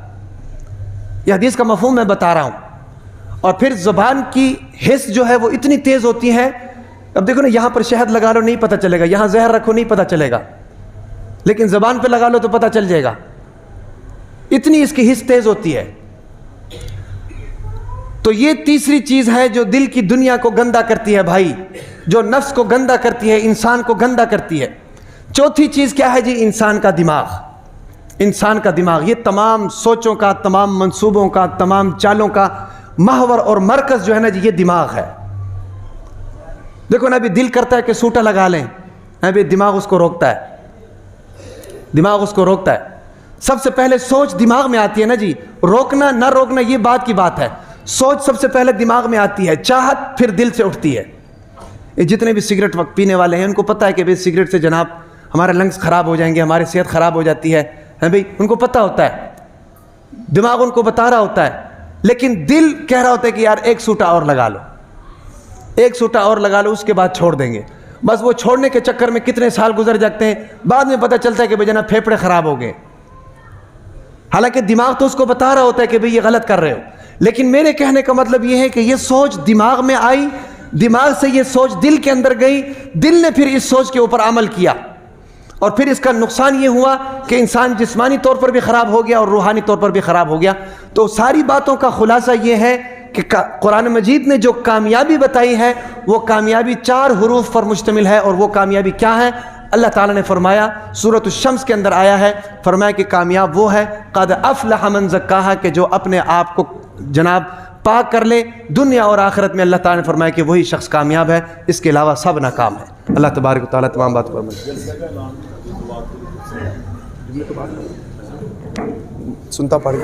یہ حدیث کا مفہوم میں بتا رہا ہوں۔ اور پھر زبان کی حس جو ہے وہ اتنی تیز ہوتی ہے، اب دیکھو نا یہاں پر شہد لگا لو نہیں پتہ چلے گا، یہاں زہر رکھو نہیں پتہ چلے گا، لیکن زبان پہ لگا لو تو پتہ چل جائے گا، اتنی اس کی حس تیز ہوتی ہے۔ تو یہ تیسری چیز ہے جو دل کی دنیا کو گندا کرتی ہے بھائی، جو نفس کو گندا کرتی ہے، انسان کو گندا کرتی ہے۔ چوتھی چیز کیا ہے جی؟ انسان کا دماغ۔ انسان کا دماغ یہ تمام سوچوں کا، تمام منصوبوں کا، تمام چالوں کا محور اور مرکز جو ہے نا جی یہ دماغ ہے۔ دیکھو نا ابھی دل کرتا ہے کہ سوٹا لگا لیں، ابھی دماغ اس کو روکتا ہے، دماغ اس کو روکتا ہے۔ سب سے پہلے سوچ دماغ میں آتی ہے نا جی، روکنا نہ روکنا یہ بات کی بات ہے، سوچ سب سے پہلے دماغ میں آتی ہے، چاہت پھر دل سے اٹھتی ہے۔ یہ جتنے بھی سگریٹ پینے والے ہیں ان کو پتہ ہے کہ بھئی سگریٹ سے جناب ہمارے لنگس خراب ہو جائیں گے، ہماری صحت خراب ہو جاتی ہے بھئی، ان کو پتہ ہوتا ہے، دماغ ان کو بتا رہا ہوتا ہے، لیکن دل کہہ رہا ہوتا ہے کہ یار ایک سوٹا اور لگا لو، ایک سوٹا اور لگا لو، اس کے بعد چھوڑ دیں گے۔ بس وہ چھوڑنے کے چکر میں کتنے سال گزر جاتے ہیں، بعد میں پتہ چلتا ہے کہ بھئی جناب پھیپھڑے خراب ہو گئے، حالانکہ دماغ تو اس کو بتا رہا ہوتا ہے کہ بھئی یہ غلط کر رہے ہو۔ لیکن میرے کہنے کا مطلب یہ ہے کہ یہ سوچ دماغ میں آئی، دماغ سے یہ سوچ دل کے اندر گئی، دل نے پھر اس سوچ کے اوپر عمل کیا، اور پھر اس کا نقصان یہ ہوا کہ انسان جسمانی طور پر بھی خراب ہو گیا اور روحانی طور پر بھی خراب ہو گیا۔ تو ساری باتوں کا خلاصہ یہ ہے کہ قرآن مجید نے جو کامیابی بتائی ہے وہ کامیابی 4 حروف پر مشتمل ہے، اور وہ کامیابی کیا ہے؟ اللہ تعالیٰ نے فرمایا، سورۃ الشمس کے اندر آیا ہے، فرمایا کہ کامیاب وہ ہے قد افلح من زکاہا، کہ جو اپنے آپ کو جناب پاک کر لے، دنیا اور آخرت میں اللہ تعالیٰ نے فرمایا کہ وہی شخص کامیاب ہے، اس کے علاوہ سب ناکام ہے۔ اللہ تبارک و تعالیٰ تمام بات پر سنتا پڑھ